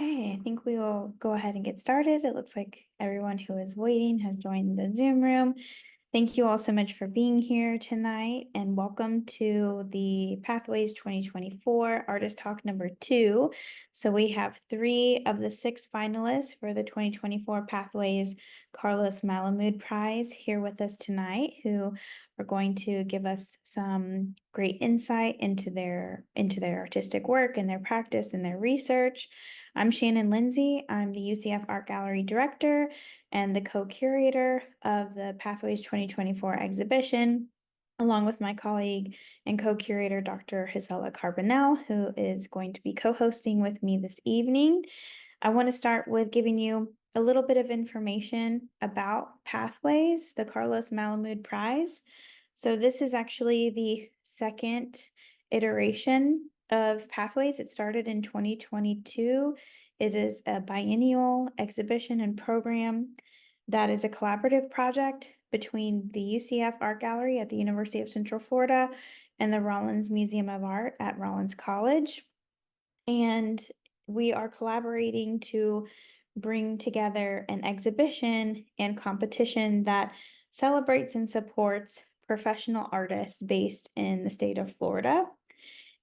Okay, I think we will go ahead and get started. It looks like everyone who is waiting has joined the Zoom room. Thank you all so much for being here tonight, and welcome to the Pathways 2024 Artist Talk number 2. So we have 3 of the 6 finalists for the 2024 Pathways Carlos Malamud Prize here with us tonight, who are going to give us some great insight into their artistic work and their practice and their research. I'm Shannon Lindsay. I'm the UCF Art Gallery Director and the co-curator of the Pathways 2024 exhibition, along with my colleague and co-curator, Dr. Gisela Carbonell, who is going to be co-hosting with me this evening. I want to start with giving you a little bit of information about Pathways, the Carlos Malamud Prize. So this is actually the second iteration of Pathways. It started in 2022. It is a biennial exhibition and program that is a collaborative project between the UCF Art Gallery at the University of Central Florida and the Rollins Museum of Art at Rollins College. And we are collaborating to bring together an exhibition and competition that celebrates and supports professional artists based in the state of Florida.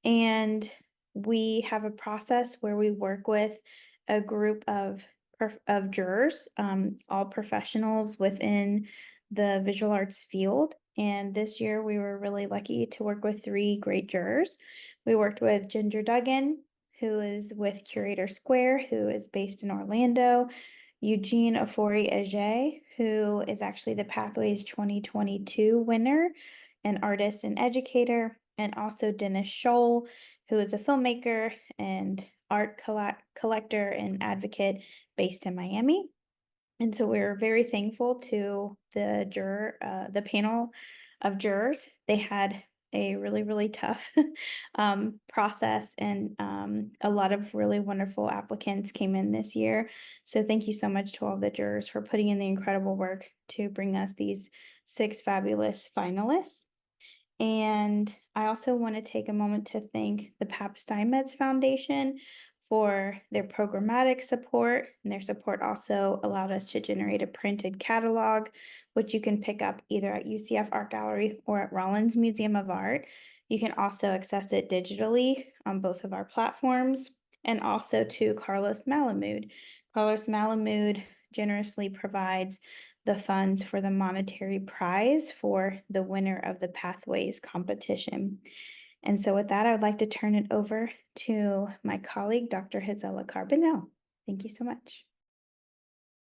And we have a process where we work with a group of jurors, all professionals within the visual arts field. And this year we were really lucky to work with 3 great jurors. We worked with Ginger Duggan, who is with Curator Square, who is based in Orlando, Eugene Ofori-Ajay, who is actually the Pathways 2022 winner, an artist and educator, and also Dennis Scholl, who is a filmmaker and art collector and advocate based in Miami. And so we're very thankful to the panel of jurors. They had a really, really tough process, and a lot of really wonderful applicants came in this year. So thank you so much to all the jurors for putting in the incredible work to bring us these 6 fabulous finalists. And I also want to take a moment to thank the Pap Steinmetz Foundation for their programmatic support. And their support also allowed us to generate a printed catalog, which you can pick up either at UCF Art Gallery or at Rollins Museum of Art. You can also access it digitally on both of our platforms, and also to Carlos Malamud. Carlos Malamud generously provides the funds for the monetary prize for the winner of the Pathways competition. And so with that, I would like to turn it over to my colleague, Dr. Gisela Carbonell. Thank you so much.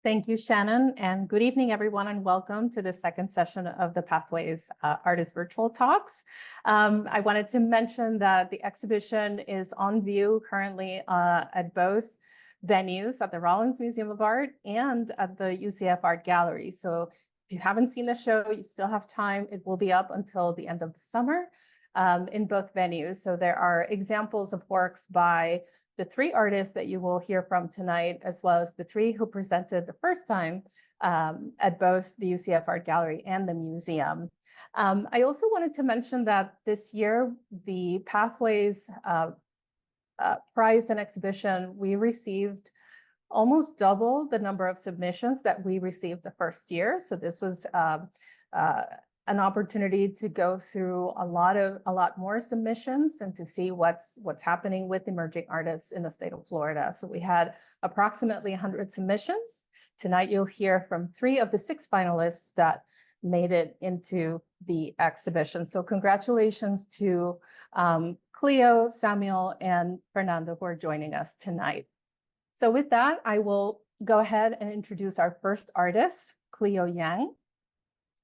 Thank you, Shannon, and good evening, everyone, and welcome to the second session of the Pathways Artist Virtual Talks. I wanted to mention that the exhibition is on view currently at both venues, at the Rollins Museum of Art and at the UCF Art Gallery. So if you haven't seen the show, you still have time. It will be up until the end of the summer in both venues. So there are examples of works by the 3 artists that you will hear from tonight, as well as the 3 who presented the first time at both the UCF Art Gallery and the museum. I also wanted to mention that this year, the Pathways Prize and exhibition, we received almost double the number of submissions that we received the first year. So this was an opportunity to go through a lot more submissions and to see what's happening with emerging artists in the state of Florida. So we had approximately 100 submissions. Tonight you'll hear from 3 of the 6 finalists that made it into the exhibition. So congratulations to Clio, Samuel, and Fernando who are joining us tonight. So with that, I will go ahead and introduce our first artist, Clio Yang.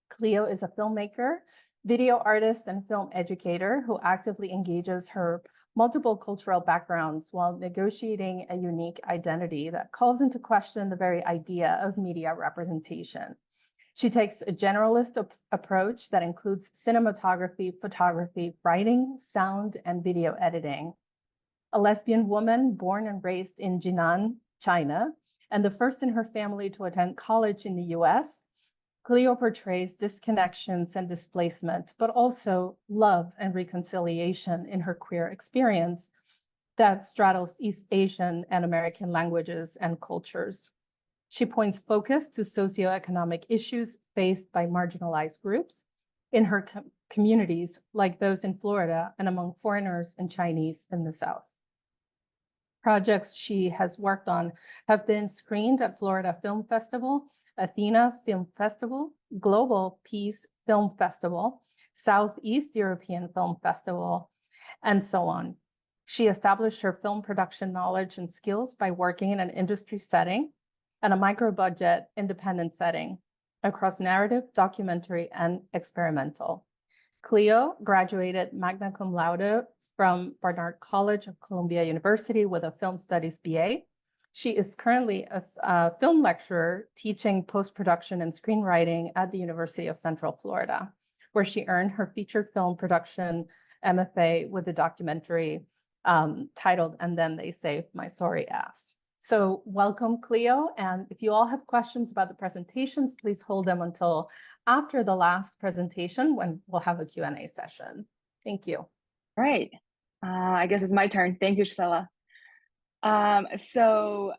Clio is a filmmaker, video artist, and film educator who actively engages her multiple cultural backgrounds while negotiating a unique identity that calls into question the very idea of media representation. She takes a generalist approach that includes cinematography, photography, writing, sound, and video editing. A lesbian woman born and raised in Jinan, China, and the first in her family to attend college in the US, Clio portrays disconnections and displacement, but also love and reconciliation in her queer experience that straddles East Asian and American languages and cultures. She points focus to socioeconomic issues faced by marginalized groups in her communities, like those in Florida and among foreigners and Chinese in the South. Projects she has worked on have been screened at Florida Film Festival, Athena Film Festival, Global Peace Film Festival, Southeast European Film Festival, and so on. She established her film production knowledge and skills by working in an industry setting and a micro-budget independent setting across narrative, documentary, and experimental. Clio graduated magna cum laude from Barnard College of Columbia University with a film studies BA. She is currently a film lecturer teaching post-production and screenwriting at the University of Central Florida, where she earned her featured film production MFA with a documentary titled "And Then They Saved My Sorry Ass." So welcome, Clio. And if you all have questions about the presentations, please hold them until after the last presentation when we'll have a Q&A session. Thank you. Right. I guess it's my turn. Thank you, Gisela. So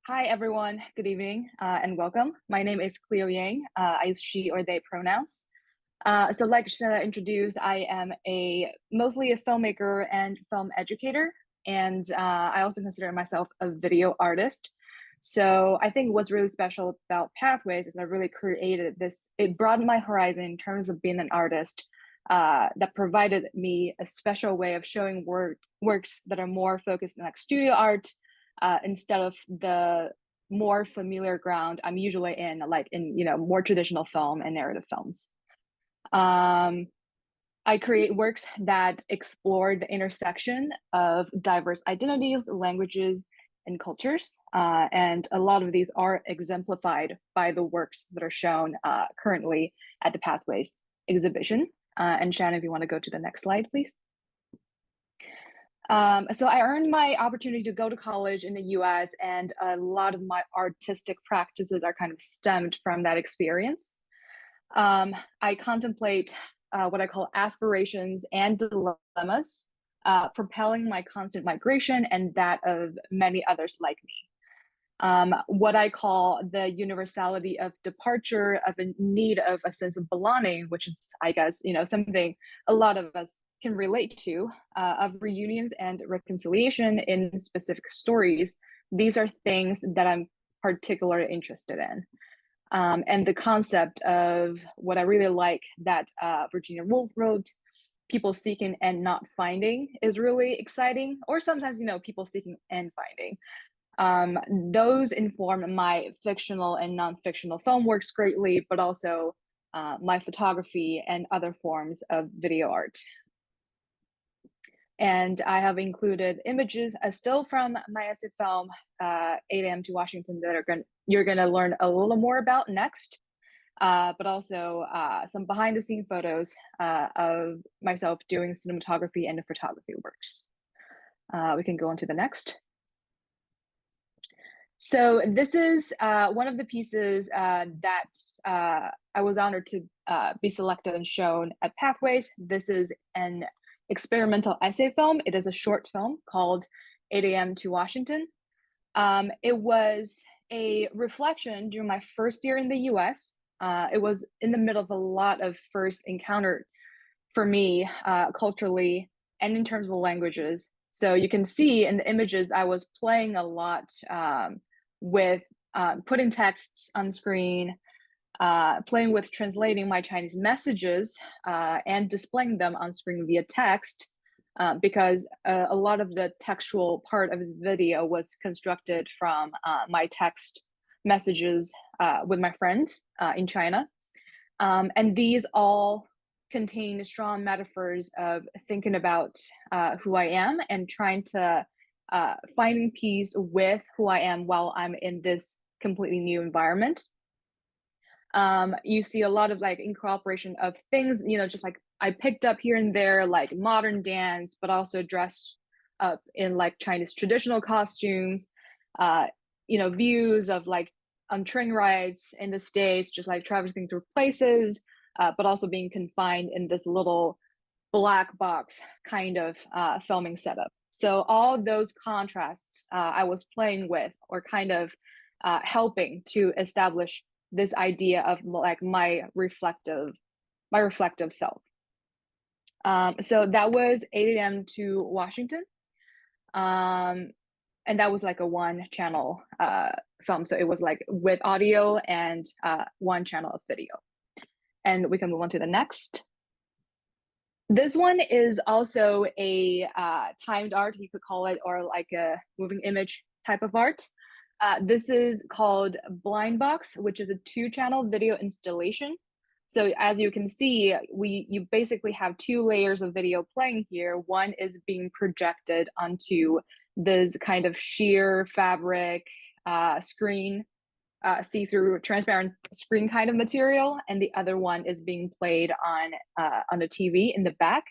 hi, everyone. Good evening and welcome. My name is Clio Yang. I use she or they pronouns. So like Gisela introduced, I am mostly a filmmaker and film educator. And I also consider myself a video artist. So I think what's really special about Pathways is I really created this, it broadened my horizon in terms of being an artist that provided me a special way of showing works that are more focused on like studio art instead of the more familiar ground I'm usually in, like in, more traditional film and narrative films. I create works that explore the intersection of diverse identities, languages, and cultures. And a lot of these are exemplified by the works that are shown currently at the Pathways exhibition. And Shannon, if you want to go to the next slide, please. So I earned my opportunity to go to college in the US, and a lot of my artistic practices are kind of stemmed from that experience. I contemplate what I call aspirations and dilemmas, propelling my constant migration and that of many others like me. What I call the universality of departure, of a need of a sense of belonging, which is, I guess, something a lot of us can relate to, of reunions and reconciliation in specific stories. These are things that I'm particularly interested in. And the concept of what I really like that Virginia Woolf wrote, people seeking and not finding, is really exciting, or sometimes, people seeking and finding. Those inform my fictional and non-fictional film works greatly, but also my photography and other forms of video art. And I have included images still from my essay film, 8 a.m. to Washington, that you're gonna learn a little more about next, but also some behind the scene photos of myself doing cinematography and photography works. We can go on to the next. So this is one of the pieces that I was honored to be selected and shown at Pathways. This is an experimental essay film. It is a short film called 8 a.m. to Washington. It was a reflection during my first year in the US. It was in the middle of a lot of first encounter for me culturally and in terms of languages. So you can see in the images, I was playing a lot with putting texts on screen, playing with translating my Chinese messages and displaying them on screen via text, because a lot of the textual part of the video was constructed from my text messages with my friends in China. And these all contain strong metaphors of thinking about who I am and trying to finding peace with who I am while I'm in this completely new environment. You see a lot of like incorporation of things, just like I picked up here and there, like modern dance, but also dressed up in like Chinese traditional costumes, views of like on train rides in the States, just like traversing through places, but also being confined in this little black box kind of filming setup. So all those contrasts I was playing with, or kind of helping to establish this idea of like my reflective self. So that was 8 a.m. to Washington. And that was like a one channel film. So it was like with audio and one channel of video. And we can move on to the next. This one is also a timed art, you could call it, or like a moving image type of art. This is called Blind Box, which is a 2-channel video installation. So as you can see, you basically have 2 layers of video playing here. One is being projected onto this kind of sheer fabric screen, see-through transparent screen kind of material, and the other one is being played on a TV in the back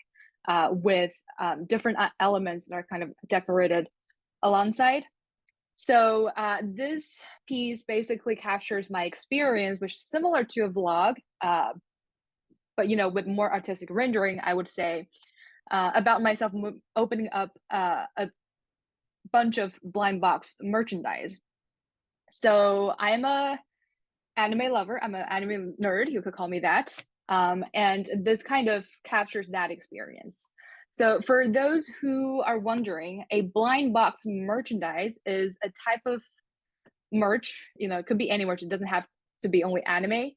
with different elements that are kind of decorated alongside. So this piece basically captures my experience, which is similar to a vlog, but with more artistic rendering, I would say, about myself opening up a bunch of blind box merchandise. So I'm a anime lover. I'm an anime nerd. You could call me that. And this kind of captures that experience. So for those who are wondering, a blind box merchandise is a type of merch, it could be any merch. It doesn't have to be only anime,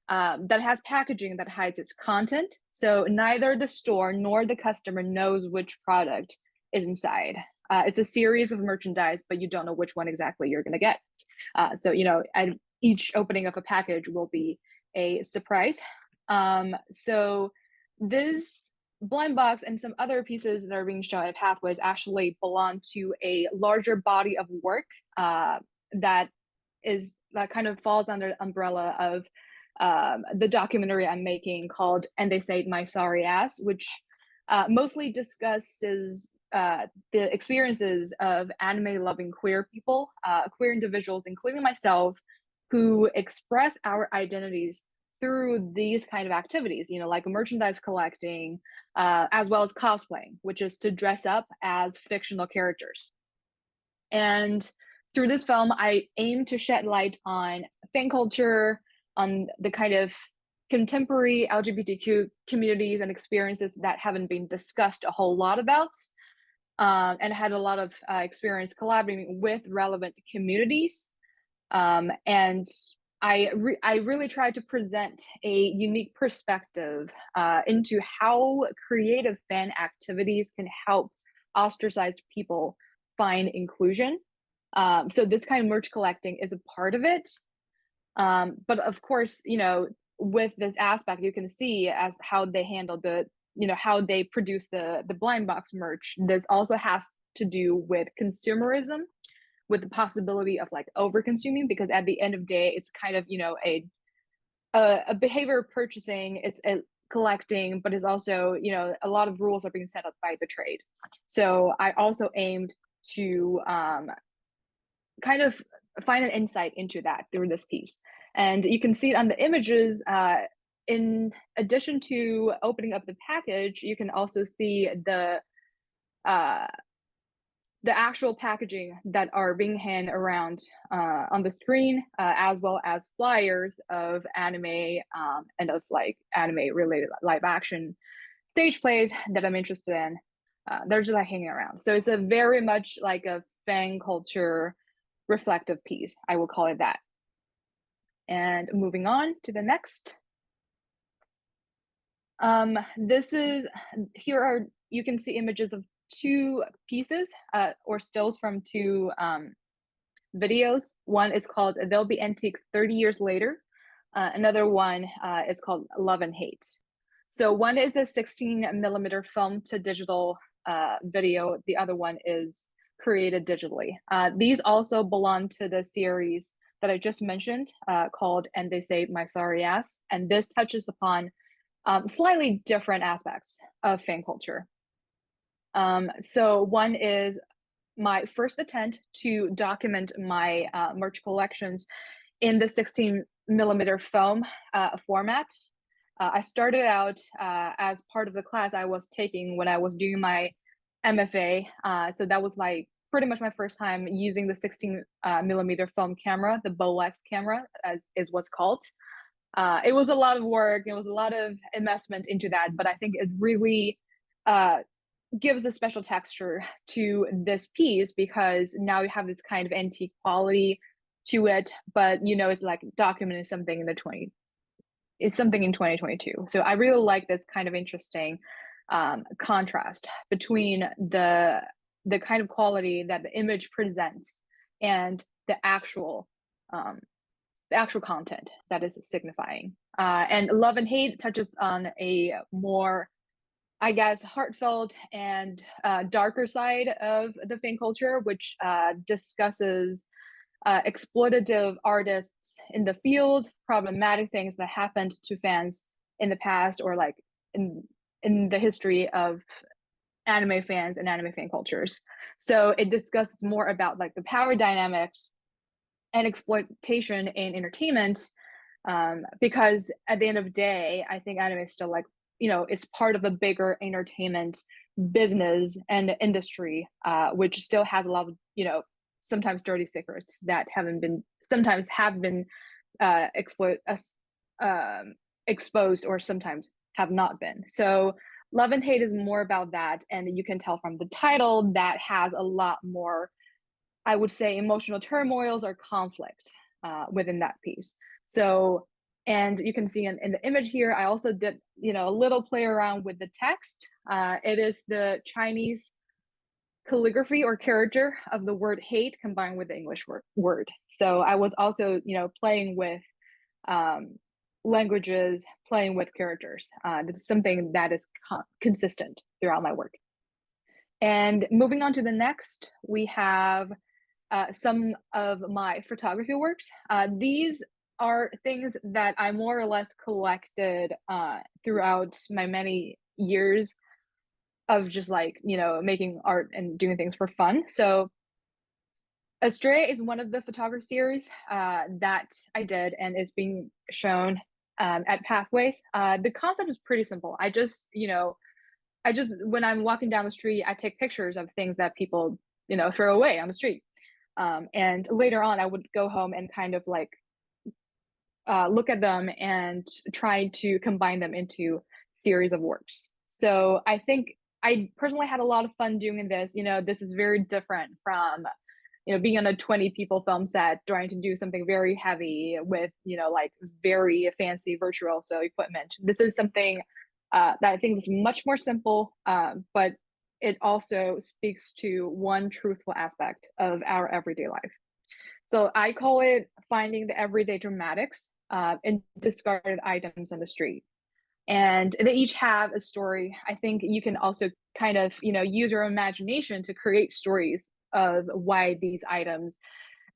that has packaging that hides its content. So neither the store nor the customer knows which product is inside. It's a series of merchandise, but you don't know which one exactly you're going to get. So, at each opening of a package will be a surprise. So this blind box and some other pieces that are being shown at Pathways actually belong to a larger body of work that kind of falls under the umbrella of the documentary I'm making called "And They Say My Sorry Ass," which mostly discusses the experiences of anime-loving queer people, queer individuals, including myself, who express our identities through these kind of activities, like merchandise collecting, as well as cosplaying, which is to dress up as fictional characters. And through this film, I aim to shed light on fan culture, on the kind of contemporary LGBTQ communities and experiences that haven't been discussed a whole lot about, and had a lot of experience collaborating with relevant communities. And I really try to present a unique perspective into how creative fan activities can help ostracized people find inclusion. So this kind of merch collecting is a part of it. But of course, with this aspect, you can see as how they handle how they produce the blind box merch. This also has to do with consumerism, with the possibility of like over consuming, because at the end of the day, it's kind of, a behavior of purchasing, it's a collecting, but it's also, a lot of rules are being set up by the trade. So I also aimed to kind of find an insight into that through this piece. And you can see it on the images. In addition to opening up the package, you can also see the actual packaging that are being handed around on the screen, as well as flyers of anime and of like anime related live action stage plays that I'm interested in. They're just like hanging around. So it's a very much like a fan culture reflective piece, I will call it that. And moving on to the next. You can see images of 2 pieces or stills from 2 videos. One is called "They'll Be Antiques 30 Years Later." Another one is called "Love and Hate." So one is a 16mm film to digital video. The other one is created digitally. These also belong to the series that I just mentioned called "And They Say My Sorry Ass." And this touches upon slightly different aspects of fan culture. So one is my first attempt to document my merch collections in the 16mm film format. I started out as part of the class I was taking when I was doing my MFA. So that was like pretty much my first time using the 16 millimeter film camera, the Bolex camera, as is what's called. It was a lot of work. It was a lot of investment into that, but I think it really gives a special texture to this piece because now you have this kind of antique quality to it, but you know, it's like documenting something in it's something in 2022. So I really like this kind of interesting contrast between the kind of quality that the image presents and the actual content that is signifying. And Love and Hate touches on a more, I guess, heartfelt and darker side of the fan culture, which discusses exploitative artists in the field, problematic things that happened to fans in the past, or like in the history of anime fans and anime fan cultures. So it discusses more about like the power dynamics and exploitation in entertainment, because at the end of the day, I think anime is still like, you know, is part of a bigger entertainment business and industry, which still has a lot of, you know, sometimes dirty secrets that sometimes have been exposed, or sometimes have not been. So Love and Hate is more about that, and you can tell from the title that has a lot more, I would say, emotional turmoils or conflict within that piece. So, and you can see in the image here, I also did, you know, a little play around with the text. It is the Chinese calligraphy or character of the word hate combined with the English word. So I was also, you know, playing with languages, playing with characters. This is something that is consistent throughout my work. And moving on to the next, we have some of my photography works. These are things that I more or less collected throughout my many years of just like, you know, making art and doing things for fun. So Astray is one of the photography series that I did and is being shown at Pathways. The concept is pretty simple. I just, when I'm walking down the street, I take pictures of things that people, you know, throw away on the street. And later on, I would go home and kind of like look at them and try to combine them into series of works. So I think I personally had a lot of fun doing this. You know, this is very different from, you know, being on a 20 people film set, trying to do something very heavy with, you know, like very fancy virtuoso equipment. This is something that I think is much more simple, but it also speaks to one truthful aspect of our everyday life. So I call it finding the everyday dramatics in discarded items on the street. And they each have a story. I think you can also kind of, you know, use your imagination to create stories of why these items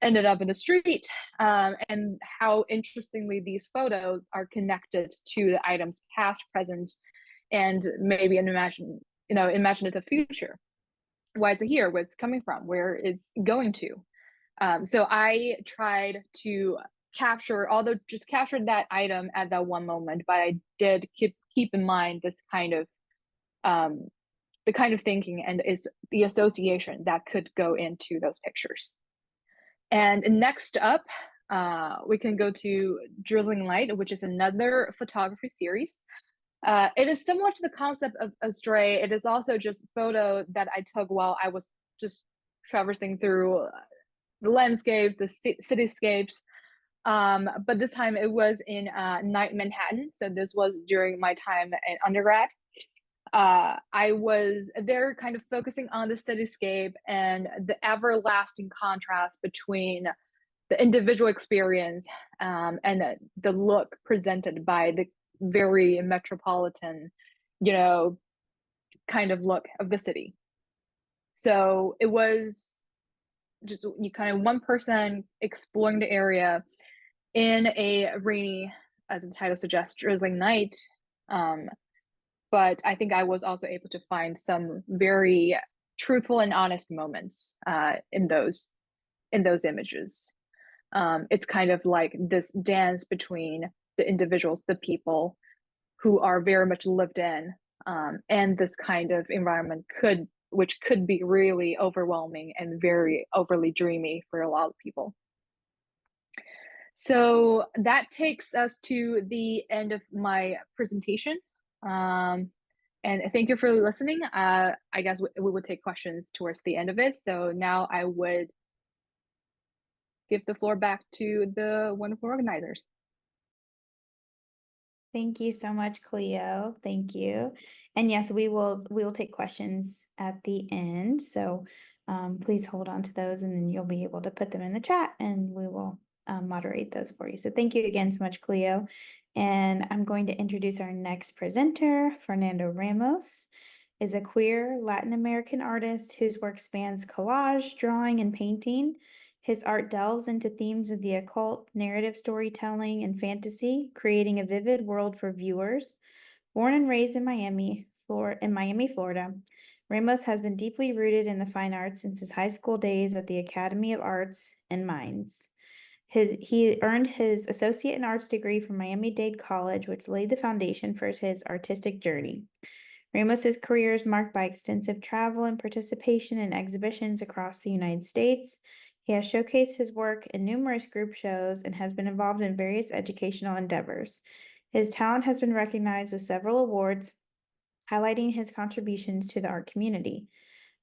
ended up in the street, and how interestingly these photos are connected to the items past, present, and maybe an imaginative future. Why is it here? Where it's coming from? Where it's going to? So I tried to capture that item at that one moment, but I did keep in mind this kind of the kind of thinking and is the association that could go into those pictures. And next up, we can go to Drizzling Light, which is another photography series. It is similar to the concept of Astray. It is also just photo that I took while I was just traversing through the landscapes, the cityscapes. But this time it was in night Manhattan. So this was during my time in undergrad. I was there kind of focusing on the cityscape and the everlasting contrast between the individual experience and the look presented by the very metropolitan, you know, kind of look of the city. So it was just you kind of one person exploring the area in a rainy, as the title suggests, drizzling night. But I think I was also able to find some very truthful and honest moments in those images. It's kind of like this dance between the individuals, the people who are very much lived in, and this kind of environment could which could be really overwhelming and very overly dreamy for a lot of people. So that takes us to the end of my presentation. And thank you for listening. I guess we would take questions towards the end of it. So now I would give the floor back to the wonderful organizers. Thank you so much, Clio. Thank you. And yes, we will take questions at the end. So please hold on to those, and then you'll be able to put them in the chat, and we will moderate those for you. So thank you again so much, Clio. And I'm going to introduce our next presenter. Fernando Ramos is a queer Latin American artist whose work spans collage, drawing, and painting. His art delves into themes of the occult, narrative storytelling, and fantasy, creating a vivid world for viewers. Born and raised in Miami, Florida, Ramos has been deeply rooted in the fine arts since his high school days at the Academy of Arts and Mines. He earned his associate in arts degree from Miami-Dade College, which laid the foundation for his artistic journey. Ramos's career is marked by extensive travel and participation in exhibitions across the United States. He has showcased his work in numerous group shows and has been involved in various educational endeavors. His talent has been recognized with several awards, highlighting his contributions to the art community.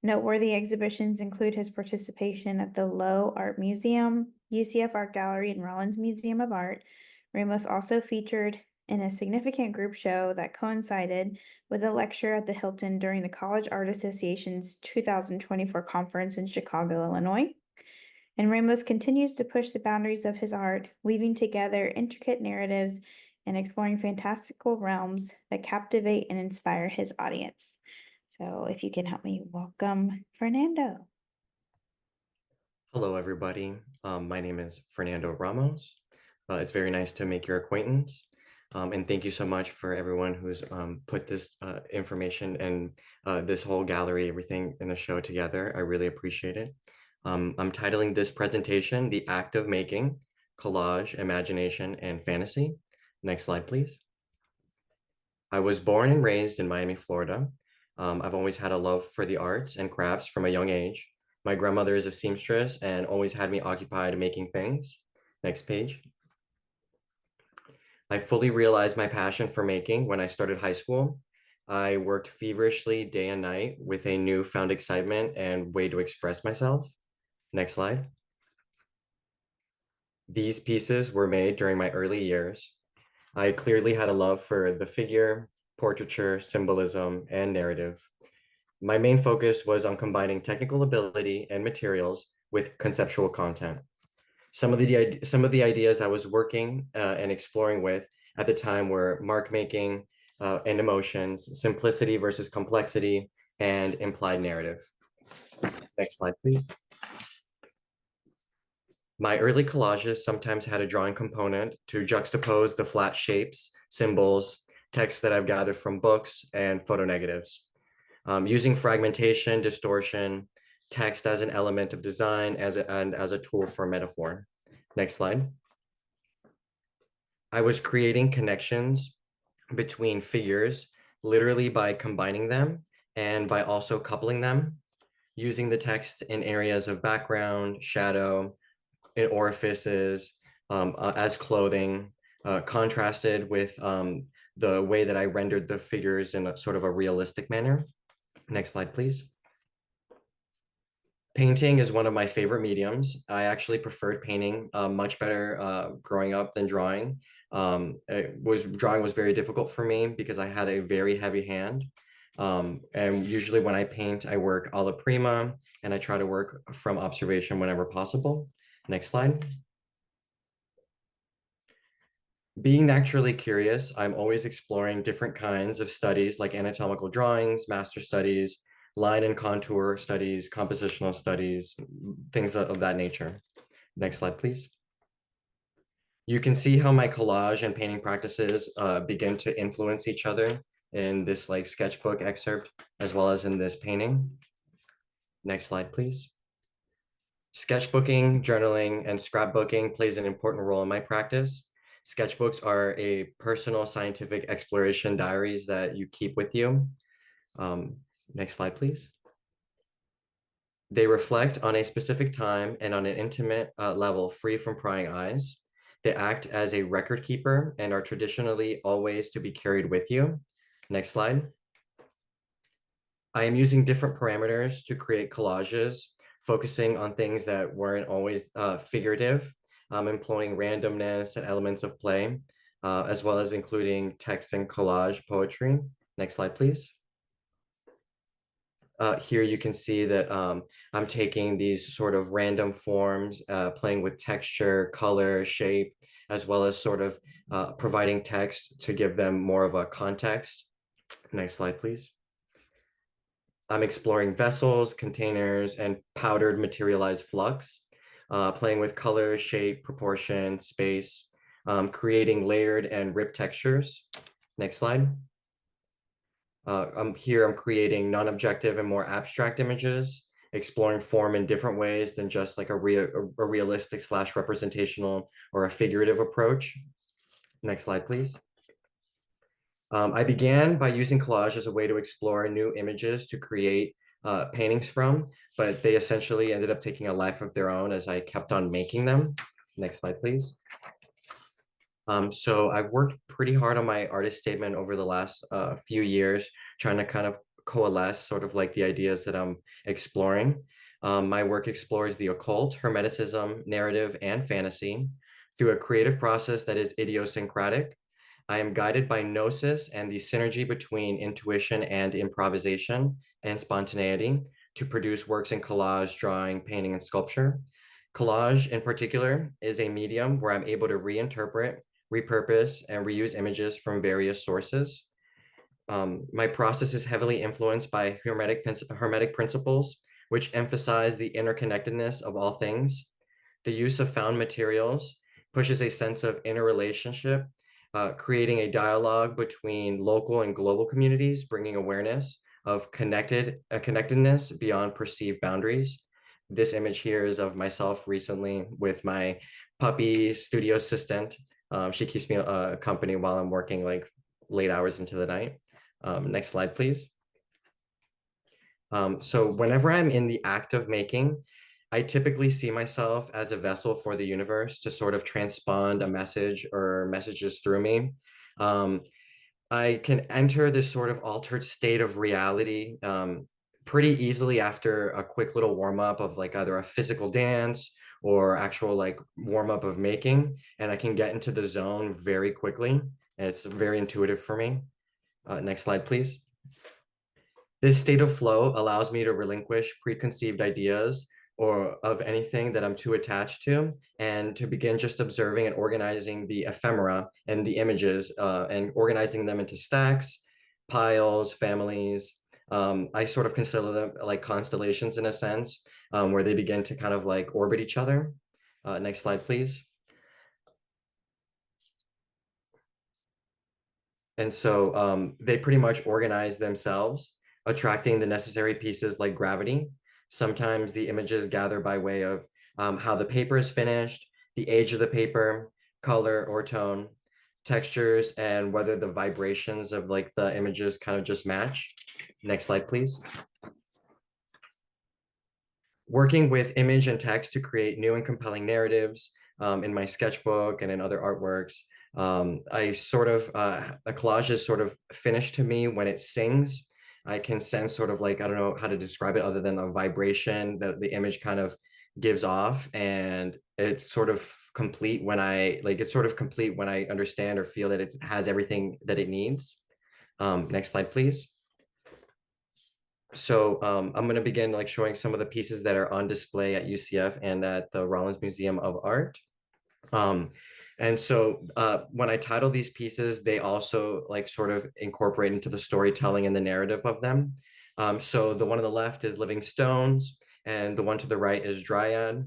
Noteworthy exhibitions include his participation at the Lowe Art Museum, UCF Art Gallery, and Rollins Museum of Art. Ramos also featured in a significant group show that coincided with a lecture at the Hilton during the College Art Association's 2024 conference in Chicago, Illinois. And Ramos continues to push the boundaries of his art, weaving together intricate narratives and exploring fantastical realms that captivate and inspire his audience. So if you can help me welcome Fernando. Hello, everybody. My name is Fernando Ramos. It's very nice to make your acquaintance. And thank you so much for everyone who's put this information and this whole gallery, everything in the show together. I really appreciate it. I'm titling this presentation, The Act of Making, Collage, Imagination, and Fantasy. Next slide, please. I was born and raised in Miami, Florida. I've always had a love for the arts and crafts from a young age. My grandmother is a seamstress and always had me occupied making things. Next page. I fully realized my passion for making when I started high school. I worked feverishly day and night with a newfound excitement and way to express myself. Next slide. These pieces were made during my early years. I clearly had a love for the figure, portraiture, symbolism, and narrative. My main focus was on combining technical ability and materials with conceptual content. Some of the ideas I was working and exploring with at the time were mark making and emotions, simplicity versus complexity, and implied narrative. Next slide, please. My early collages sometimes had a drawing component to juxtapose the flat shapes, symbols, texts that I've gathered from books, and photo negatives. Using fragmentation, distortion, text as an element of design and as a tool for metaphor. Next slide. I was creating connections between figures, literally by combining them and by also coupling them, using the text in areas of background, shadow, in orifices, as clothing, contrasted with the way that I rendered the figures in a sort of a realistic manner. Next slide, please. Painting is one of my favorite mediums. I actually preferred painting much better growing up than drawing. Drawing was very difficult for me because I had a very heavy hand. And usually when I paint, I work alla prima and I try to work from observation whenever possible. Next slide. Being naturally curious, I'm always exploring different kinds of studies like anatomical drawings, master studies, line and contour studies, compositional studies, things of that nature. Next slide, please. You can see how my collage and painting practices begin to influence each other in this like sketchbook excerpt, as well as in this painting. Next slide, please. Sketchbooking, journaling, and scrapbooking plays an important role in my practice. Sketchbooks are a personal scientific exploration diaries that you keep with you. Next slide, please. They reflect on a specific time and on an intimate level, free from prying eyes. They act as a record keeper and are traditionally always to be carried with you. Next slide. I am using different parameters to create collages, focusing on things that weren't always figurative, employing randomness and elements of play, as well as including text and collage poetry. Next slide, please. Here you can see that I'm taking these sort of random forms, playing with texture, color, shape, as well as sort of providing text to give them more of a context. Next slide, please. I'm exploring vessels, containers, and powdered materialized flux, playing with color, shape, proportion, space, creating layered and ripped textures. Next slide. I'm creating non-objective and more abstract images, exploring form in different ways than just like a realistic / representational or a figurative approach. Next slide, please. I began by using collage as a way to explore new images to create paintings from, but they essentially ended up taking a life of their own as I kept on making them. Next slide, please. So I've worked pretty hard on my artist statement over the last few years, trying to kind of coalesce sort of like the ideas that I'm exploring. My work explores the occult, hermeticism, narrative, and fantasy through a creative process that is idiosyncratic. I am guided by gnosis and the synergy between intuition and improvisation and spontaneity to produce works in collage, drawing, painting, and sculpture. Collage in particular is a medium where I'm able to reinterpret, repurpose, and reuse images from various sources. My process is heavily influenced by hermetic principles, which emphasize the interconnectedness of all things. The use of found materials pushes a sense of interrelationship, creating a dialogue between local and global communities, bringing awareness of connectedness beyond perceived boundaries. This image here is of myself recently with my puppy studio assistant. She keeps me company while I'm working like late hours into the night. Next slide, please. So whenever I'm in the act of making, I typically see myself as a vessel for the universe to sort of transpond a message or messages through me. I can enter this sort of altered state of reality pretty easily after a quick little warm up of like either a physical dance or actual like warm up of making, and I can get into the zone very quickly. And it's very intuitive for me. Next slide, please. This state of flow allows me to relinquish preconceived ideas or of anything that I'm too attached to, and to begin just observing and organizing the ephemera and the images and organizing them into stacks, piles, families. I sort of consider them like constellations in a sense, where they begin to kind of like orbit each other. Next slide, please. And so they pretty much organize themselves, attracting the necessary pieces like gravity. Sometimes the images gather by way of how the paper is finished, the age of the paper, color or tone, textures, and whether the vibrations of like the images kind of just match. Next slide, please. Working with image and text to create new and compelling narratives in my sketchbook and in other artworks. I sort of, a collage is sort of finished to me when it sings. I can sense sort of like, I don't know how to describe it other than a vibration that the image kind of gives off. And it's sort of complete when it's sort of complete when I understand or feel that it has everything that it needs. Next slide, please. So I'm going to begin like showing some of the pieces that are on display at UCF and at the Rollins Museum of Art. And so when I title these pieces, they also like sort of incorporate into the storytelling and the narrative of them. So the one on the left is Living Stones, and the one to the right is Dryad.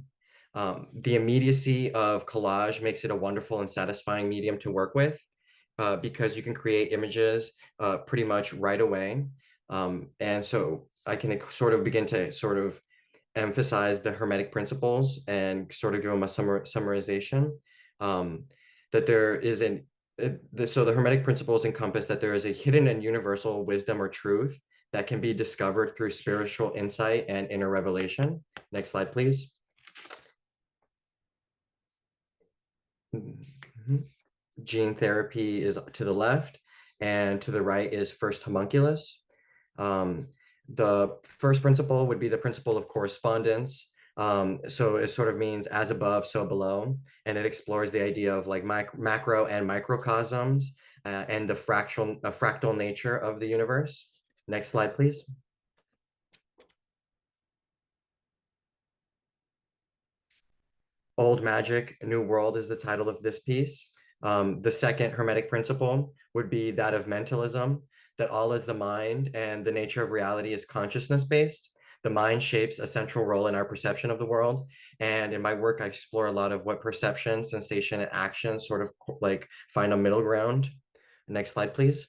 The immediacy of collage makes it a wonderful and satisfying medium to work with because you can create images pretty much right away. And so I can sort of begin to sort of emphasize the Hermetic principles and sort of give them a summarization. That there is so the Hermetic principles encompass that there is a hidden and universal wisdom or truth that can be discovered through spiritual insight and inner revelation. Next slide, please. Gene therapy is to the left, and to the right is first homunculus. The first principle would be the principle of correspondence. So it sort of means as above, so below, and it explores the idea of like macro and microcosms and the fractal nature of the universe. Next slide, please. Old Magic, New World is the title of this piece. The second Hermetic principle would be that of mentalism, that all is the mind and the nature of reality is consciousness-based. The mind shapes a central role in our perception of the world. And in my work, I explore a lot of what perception, sensation, and action sort of like find a middle ground. Next slide, please.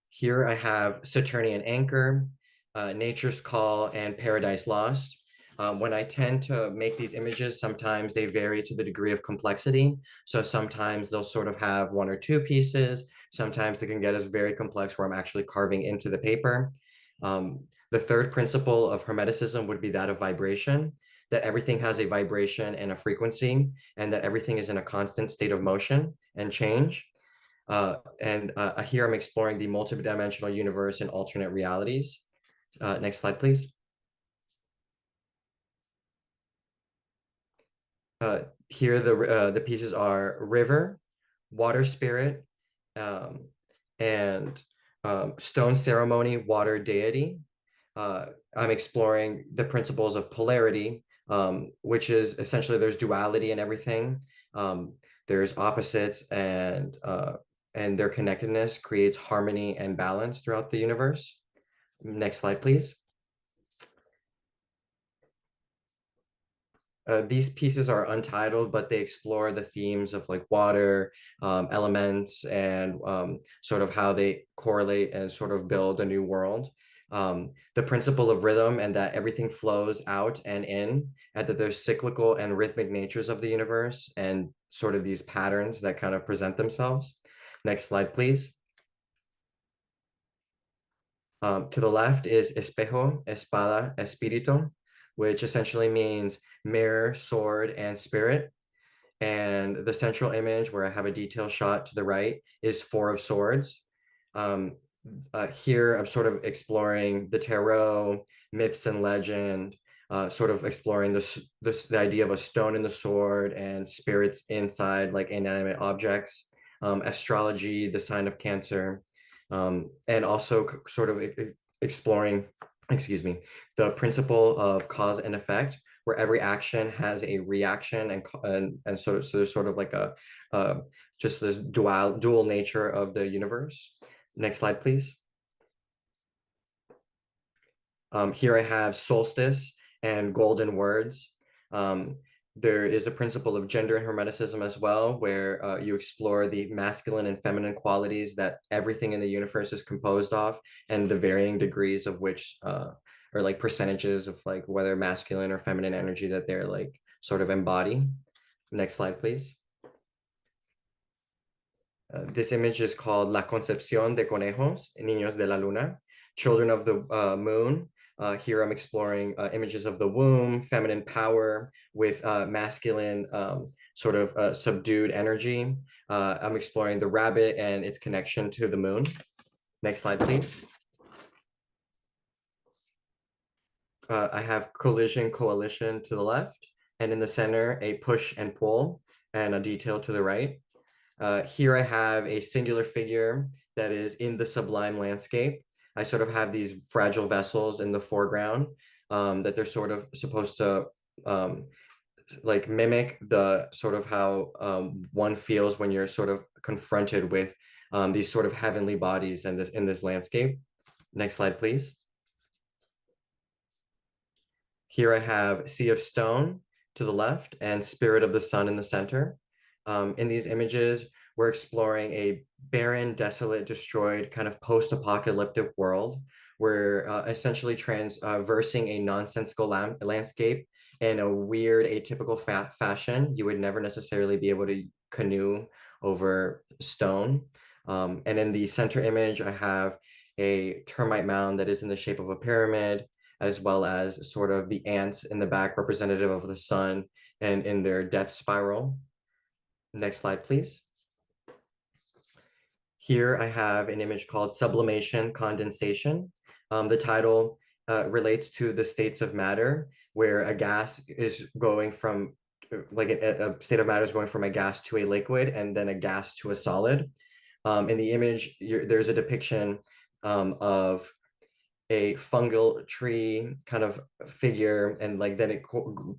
Here I have Saturnian Anchor, Nature's Call, and Paradise Lost. When I tend to make these images, sometimes they vary to the degree of complexity. So sometimes they'll sort of have one or two pieces. Sometimes they can get as very complex where I'm actually carving into the paper. The third principle of Hermeticism would be that of vibration, that everything has a vibration and a frequency, and that everything is in a constant state of motion and change. Here I'm exploring the multidimensional universe and alternate realities. Next slide, please. Here the pieces are river, water spirit, and stone ceremony, water deity. I'm exploring the principles of polarity, which is essentially there's duality in everything. There's opposites, and their connectedness creates harmony and balance throughout the universe. Next slide, please. These pieces are untitled, but they explore the themes of like water, elements, and sort of how they correlate and sort of build a new world. The principle of rhythm, and that everything flows out and in, and that there's cyclical and rhythmic natures of the universe and sort of these patterns that kind of present themselves. Next slide, please. To the left is espejo, espada, espíritu, which essentially means mirror, sword, and spirit. And the central image, where I have a detail shot to the right, is Four of Swords. Here, I'm sort of exploring the tarot, myths and legend, sort of exploring the idea of a stone in the sword and spirits inside like inanimate objects, astrology, the sign of Cancer, and also sort of exploring, excuse me, the principle of cause and effect, where every action has a reaction, and so there's sort of like a just this dual nature of the universe. Next slide, please. Here I have solstice and golden words. There is a principle of gender and hermeticism as well, where you explore the masculine and feminine qualities that everything in the universe is composed of, and the varying degrees of which, or like percentages of like whether masculine or feminine energy that they're like sort of embody. Next slide, please. This image is called La Concepción de Conejos, Niños de la Luna, Children of the Moon. Here I'm exploring images of the womb, feminine power with masculine sort of subdued energy. I'm exploring the rabbit and its connection to the moon. Next slide, please. I have collision, coalition to the left, and in the center, a push and pull, and a detail to the right. Here I have a singular figure that is in the sublime landscape. I sort of have these fragile vessels in the foreground that they're sort of supposed to like mimic the sort of how one feels when you're sort of confronted with these sort of heavenly bodies in this landscape. Next slide, please. Here I have Sea of Stone to the left and Spirit of the Sun in the center. In these images, we're exploring a barren, desolate, destroyed kind of post-apocalyptic world. We're essentially traversing a nonsensical landscape in a weird, atypical fashion. You would never necessarily be able to canoe over stone. And in the center image, I have a termite mound that is in the shape of a pyramid, as well as sort of the ants in the back representative of the sun and in their death spiral. Next slide, please. Here I have an image called Sublimation Condensation. The title relates to the states of matter, where a gas is going from, like a state of matter is going from a gas to a liquid and then a gas to a solid. In the image, there's a depiction of a fungal tree kind of figure, and like then it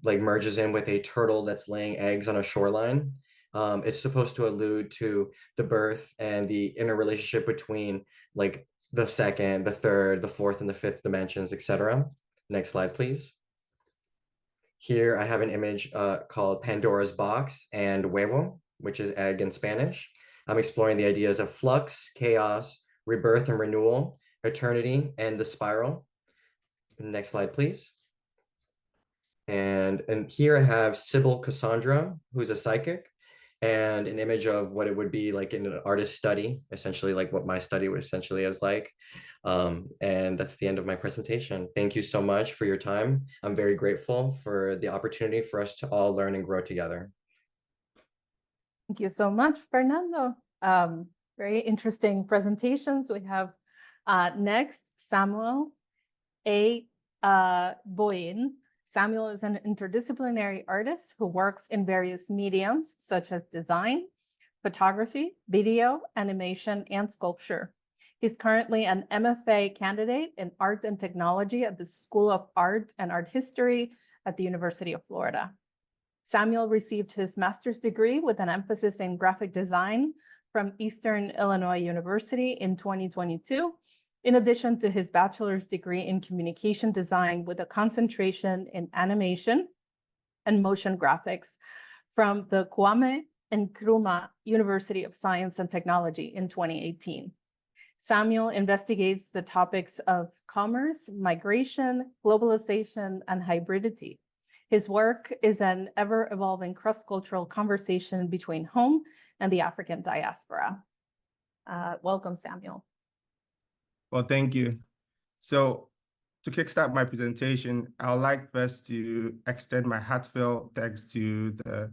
like merges in with a turtle that's laying eggs on a shoreline. It's supposed to allude to the birth and the interrelationship between like the second, the third, the fourth, and the fifth dimensions, etc. Next slide, please. Here I have an image called Pandora's Box and Huevo, which is egg in Spanish. I'm exploring the ideas of flux, chaos, rebirth and renewal, eternity, and the spiral. Next slide, please. And here I have Sybil Cassandra, who's a psychic, and an image of what it would be like in an artist study, essentially like what my study was essentially is like. And that's the end of my presentation. Thank you so much for your time. I'm very grateful for the opportunity for us to all learn and grow together. Thank you so much, Fernando. Very interesting presentations. We have next Samuel Aye-Gboyin. Samuel is an interdisciplinary artist who works in various mediums such as design, photography, video, animation, and sculpture. He's currently an MFA candidate in art and technology at the School of Art and Art History at the University of Florida. Samuel received his master's degree with an emphasis in graphic design from Eastern Illinois University in 2022, in addition to his bachelor's degree in communication design with a concentration in animation and motion graphics from the Kwame Nkrumah University of Science and Technology in 2018. Samuel investigates the topics of commerce, migration, globalization, and hybridity. His work is an ever-evolving cross-cultural conversation between home and the African diaspora. Welcome, Samuel. Well, thank you. So to kickstart my presentation, I would like first to extend my heartfelt thanks to the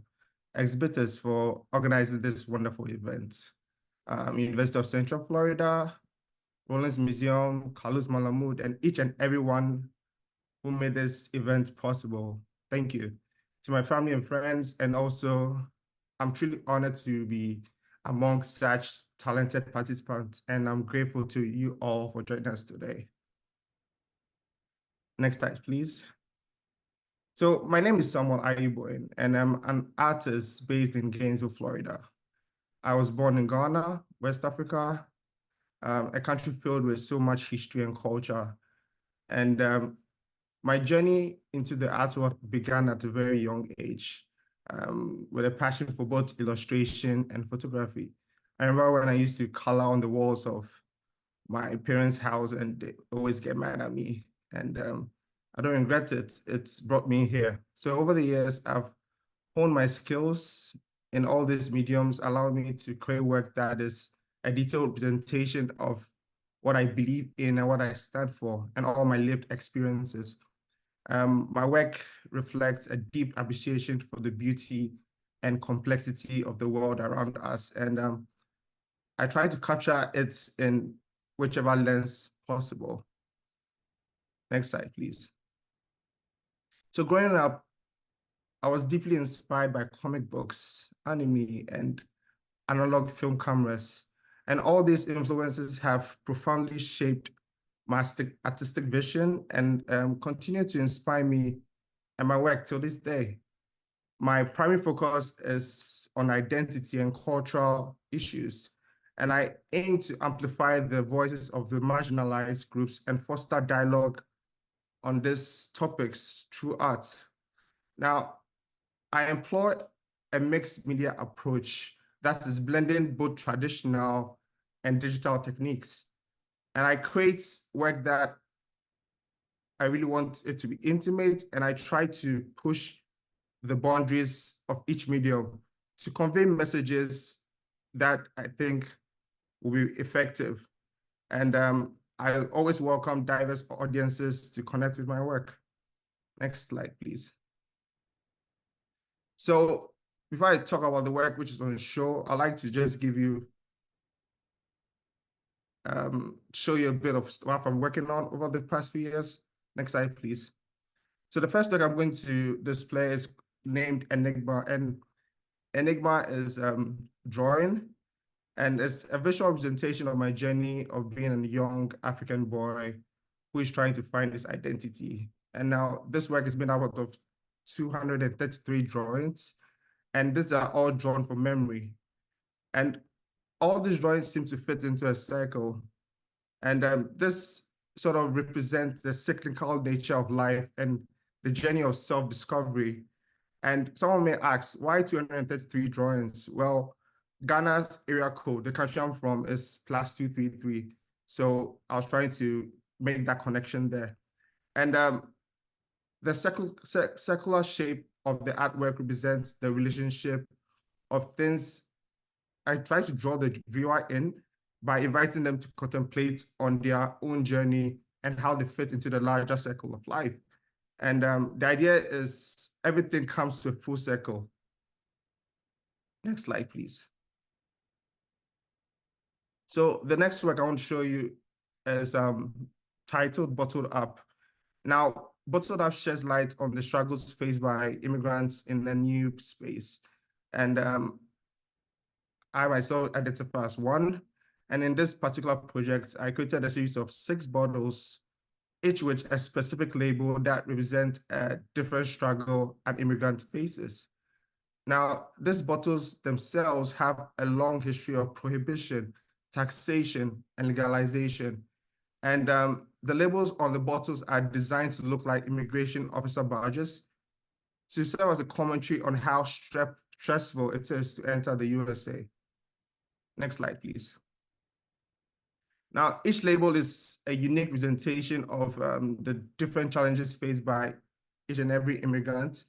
exhibitors for organizing this wonderful event. University of Central Florida, Rollins Museum, Malamud, and each and everyone who made this event possible. Thank you. To my family and friends, and also I'm truly honored to be among such talented participants, and I'm grateful to you all for joining us today. Next slide, please. So my name is Samuel Aye-Gboyin, and I'm an artist based in Gainesville, Florida. I was born in Ghana, West Africa, a country filled with so much history and culture. And my journey into the art world began at a very young age, with a passion for both illustration and photography. I remember when I used to color on the walls of my parents' house, and they always get mad at me. And I don't regret it. It's brought me here. So over the years, I've honed my skills in all these mediums, allowing me to create work that is a detailed representation of what I believe in and what I stand for, and all my lived experiences. My work reflects a deep appreciation for the beauty and complexity of the world around us. And I try to capture it in whichever lens possible. Next slide, please. So growing up, I was deeply inspired by comic books, anime, and analog film cameras. And all these influences have profoundly shaped my artistic vision and continue to inspire me and my work till this day. My primary focus is on identity and cultural issues, and I aim to amplify the voices of the marginalized groups and foster dialogue on these topics through art. Now, I employ a mixed media approach that is blending both traditional and digital techniques. And I create work that I really want it to be intimate, and I try to push the boundaries of each medium to convey messages that I think will be effective. And I always welcome diverse audiences to connect with my work. Next slide, please. So before I talk about the work which is on the show, I'd like to just give you, show you a bit of stuff I'm working on over the past few years. Next slide, please. So the first thing I'm going to display is named Enigma, and Enigma is drawing, and it's a visual representation of my journey of being a young African boy who is trying to find his identity. And now this work has been out of 233 drawings, and these are all drawn from memory. And all these drawings seem to fit into a circle. And this sort of represents the cyclical nature of life and the journey of self-discovery. And someone may ask, why 233 drawings? Well, Ghana's area code, the country I'm from, is +233. So I was trying to make that connection there. And the circular shape of the artwork represents the relationship of things. I try to draw the viewer in by inviting them to contemplate on their own journey and how they fit into the larger circle of life. And the idea is everything comes to a full circle. Next slide, please. So the next work I want to show you is titled Bottled Up. Now, Bottled Up sheds light on the struggles faced by immigrants in a new space. And I myself identify as one. And in this particular project, I created a series of 6 bottles, each with a specific label that represents a different struggle an immigrant faces. Now, these bottles themselves have a long history of prohibition, taxation, and legalization. And the labels on the bottles are designed to look like immigration officer badges to serve as a commentary on how stressful it is to enter the USA. Next slide, please. Now, each label is a unique presentation of the different challenges faced by each and every immigrant.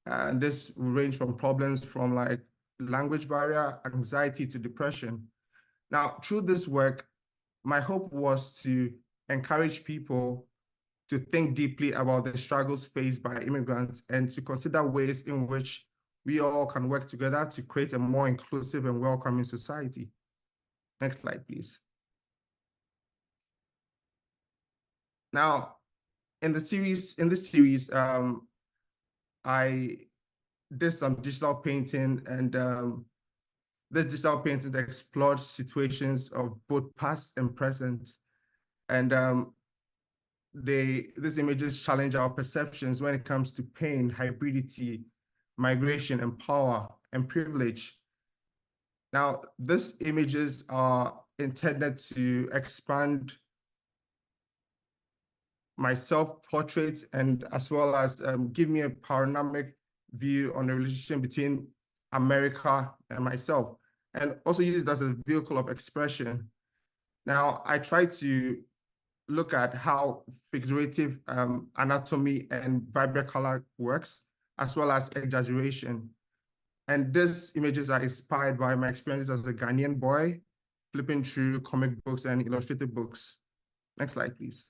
And this will range from problems from like language barrier, anxiety to depression. Now, through this work, my hope was to encourage people to think deeply about the struggles faced by immigrants and to consider ways in which we all can work together to create a more inclusive and welcoming society. Next slide, please. Now, in this series, I did some digital painting, and this digital painting explored situations of both past and present. And these images challenge our perceptions when it comes to pain, hybridity, migration, and power and privilege. Now, these images are intended to expand my self-portrait and as well as give me a panoramic view on the relationship between America and myself, and also use it as a vehicle of expression. Now, I try to look at how figurative anatomy and vibrant color works, as well as exaggeration. And these images are inspired by my experiences as a Ghanaian boy, flipping through comic books and illustrated books. Next slide, please.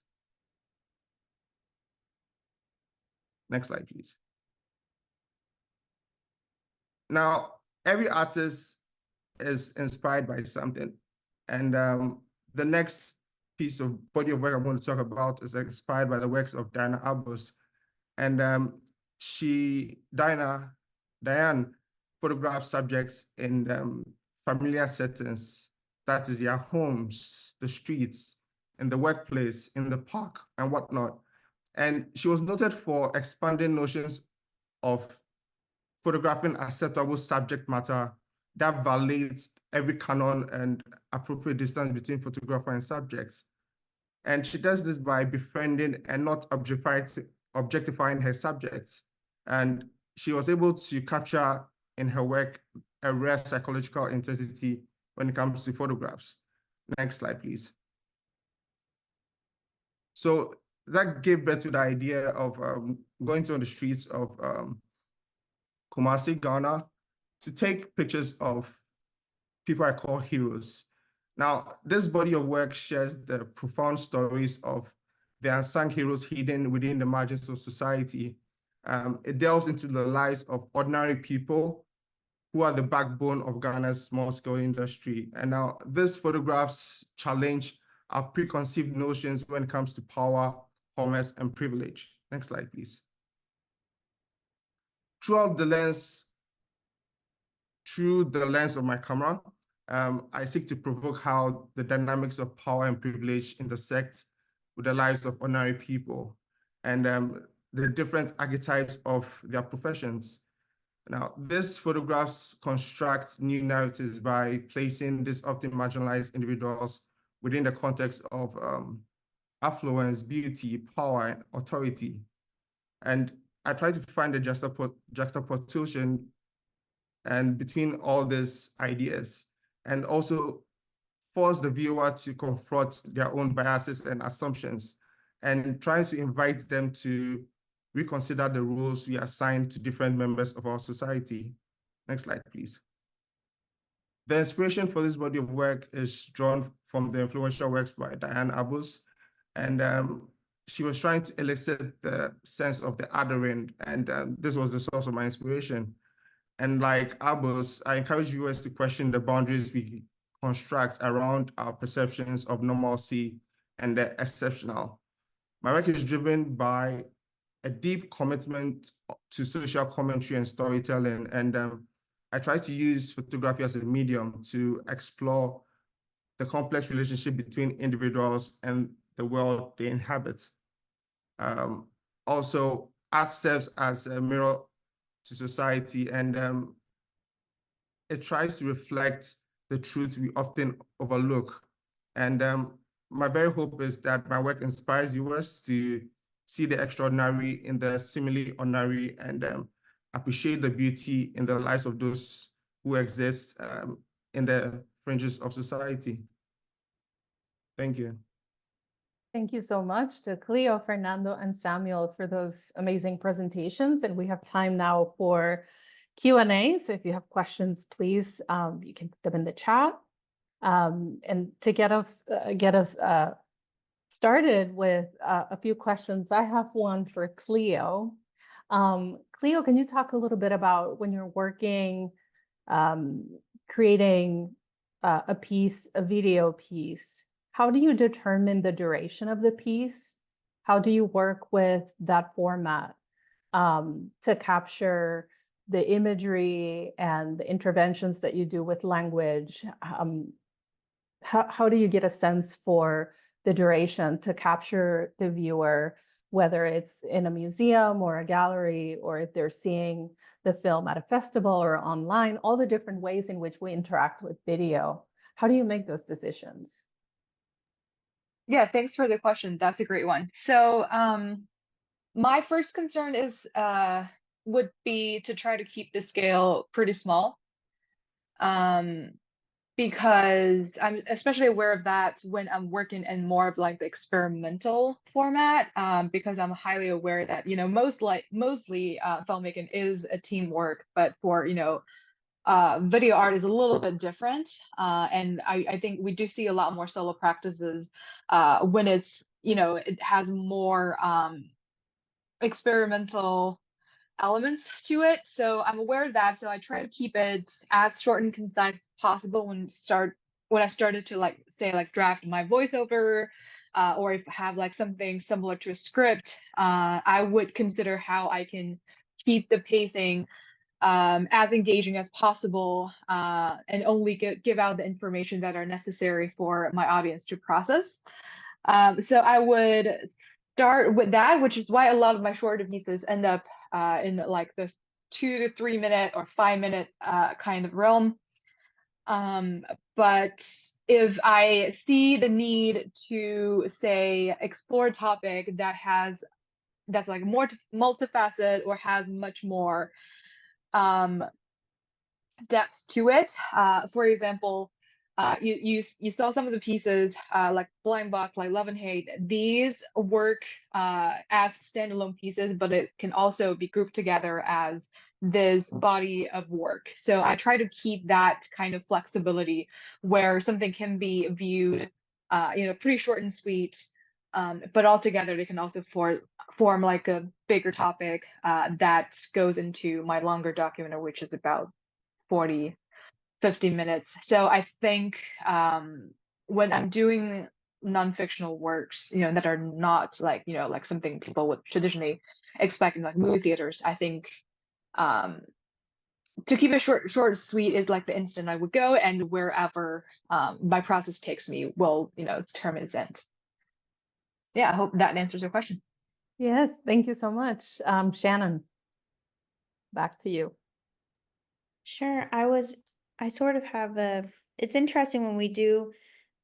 Next slide, please. Now, every artist is inspired by something. And the next piece of body of work I'm going to talk about is inspired by the works of Diana Arbus. And Diane photographs subjects in familiar settings, that is their homes, the streets, in the workplace, in the park, and whatnot. And she was noted for expanding notions of photographing acceptable subject matter that violates every canon and appropriate distance between photographer and subjects. And she does this by befriending and not objectifying her subjects. And she was able to capture in her work a rare psychological intensity when it comes to photographs. Next slide, please. So that gave birth to the idea of going to the streets of Kumasi, Ghana, to take pictures of people I call heroes. Now, this body of work shares the profound stories of the unsung heroes hidden within the margins of society. It delves into the lives of ordinary people who are the backbone of Ghana's small-scale industry. And now these photographs challenge our preconceived notions when it comes to power, commerce, and privilege. Next slide, please. Through the lens of my camera, I seek to provoke how the dynamics of power and privilege intersect with the lives of ordinary people and the different archetypes of their professions. Now, these photographs construct new narratives by placing these often marginalized individuals within the context of affluence, beauty, power, and authority. And I try to find a juxtaposition and between all these ideas, and also force the viewer to confront their own biases and assumptions, and try to invite them to reconsider the roles we assign to different members of our society. Next slide, please. The inspiration for this body of work is drawn from the influential works by Diane Arbus, and she was trying to elicit the sense of the othering, and this was the source of my inspiration. And like Arbus, I encourage viewers to question the boundaries we construct around our perceptions of normalcy and the exceptional. My work is driven by a deep commitment to social commentary and storytelling, and I try to use photography as a medium to explore the complex relationship between individuals and the world they inhabit. Also, art serves as a mirror to society, and it tries to reflect the truths we often overlook. And my very hope is that my work inspires viewers to see the extraordinary in the seemingly ordinary, and appreciate the beauty in the lives of those who exist in the fringes of society. Thank you. Thank you so much to Clio, Fernando, and Samuel for those amazing presentations. And we have time now for Q&A. So if you have questions, please, you can put them in the chat. And to get us started with a few questions, I have one for Clio. Clio, can you talk a little bit about when you're working, creating a piece, a video piece? How do you determine the duration of the piece? How do you work with that format to capture the imagery and the interventions that you do with language? How do you get a sense for the duration to capture the viewer, whether it's in a museum or a gallery, or if they're seeing the film at a festival or online, all the different ways in which we interact with video? How do you make those decisions? Yeah, thanks for the question. That's a great one. So my first concern is would be to try to keep the scale pretty small, because I'm especially aware of that when I'm working in more of like the experimental format, because I'm highly aware that, you know, mostly filmmaking is a teamwork, but for, you know, video art is a little bit different. And I think we do see a lot more solo practices when it's, you know, it has more experimental elements to it. So I'm aware of that. So I try to keep it as short and concise as possible when I started to like say like draft my voiceover, or if I have like something similar to a script, I would consider how I can keep the pacing as engaging as possible, and only give out the information that are necessary for my audience to process. So I would start with that, which is why a lot of my shorter pieces end up in like the 2 to 3 minute or 5 minute kind of realm. But if I see the need to, say, explore a topic that's like more multifaceted or has much more depth to it, for example, you saw some of the pieces like Blind Box, like Love and Hate. These work as standalone pieces, but it can also be grouped together as this body of work. So I try to keep that kind of flexibility where something can be viewed, pretty short and sweet, but altogether they can also form like a bigger topic that goes into my longer document, which is about 40-50 minutes. So I think when I'm doing non-fictional works, that are not like, like something people would traditionally expect in like movie theaters, I think to keep it short and sweet is like the instant I would go, and wherever my process takes me will, determine its end. Yeah, I hope that answers your question. Yes, thank you so much. Shannon, back to you. Sure. I sort of have it's interesting when we do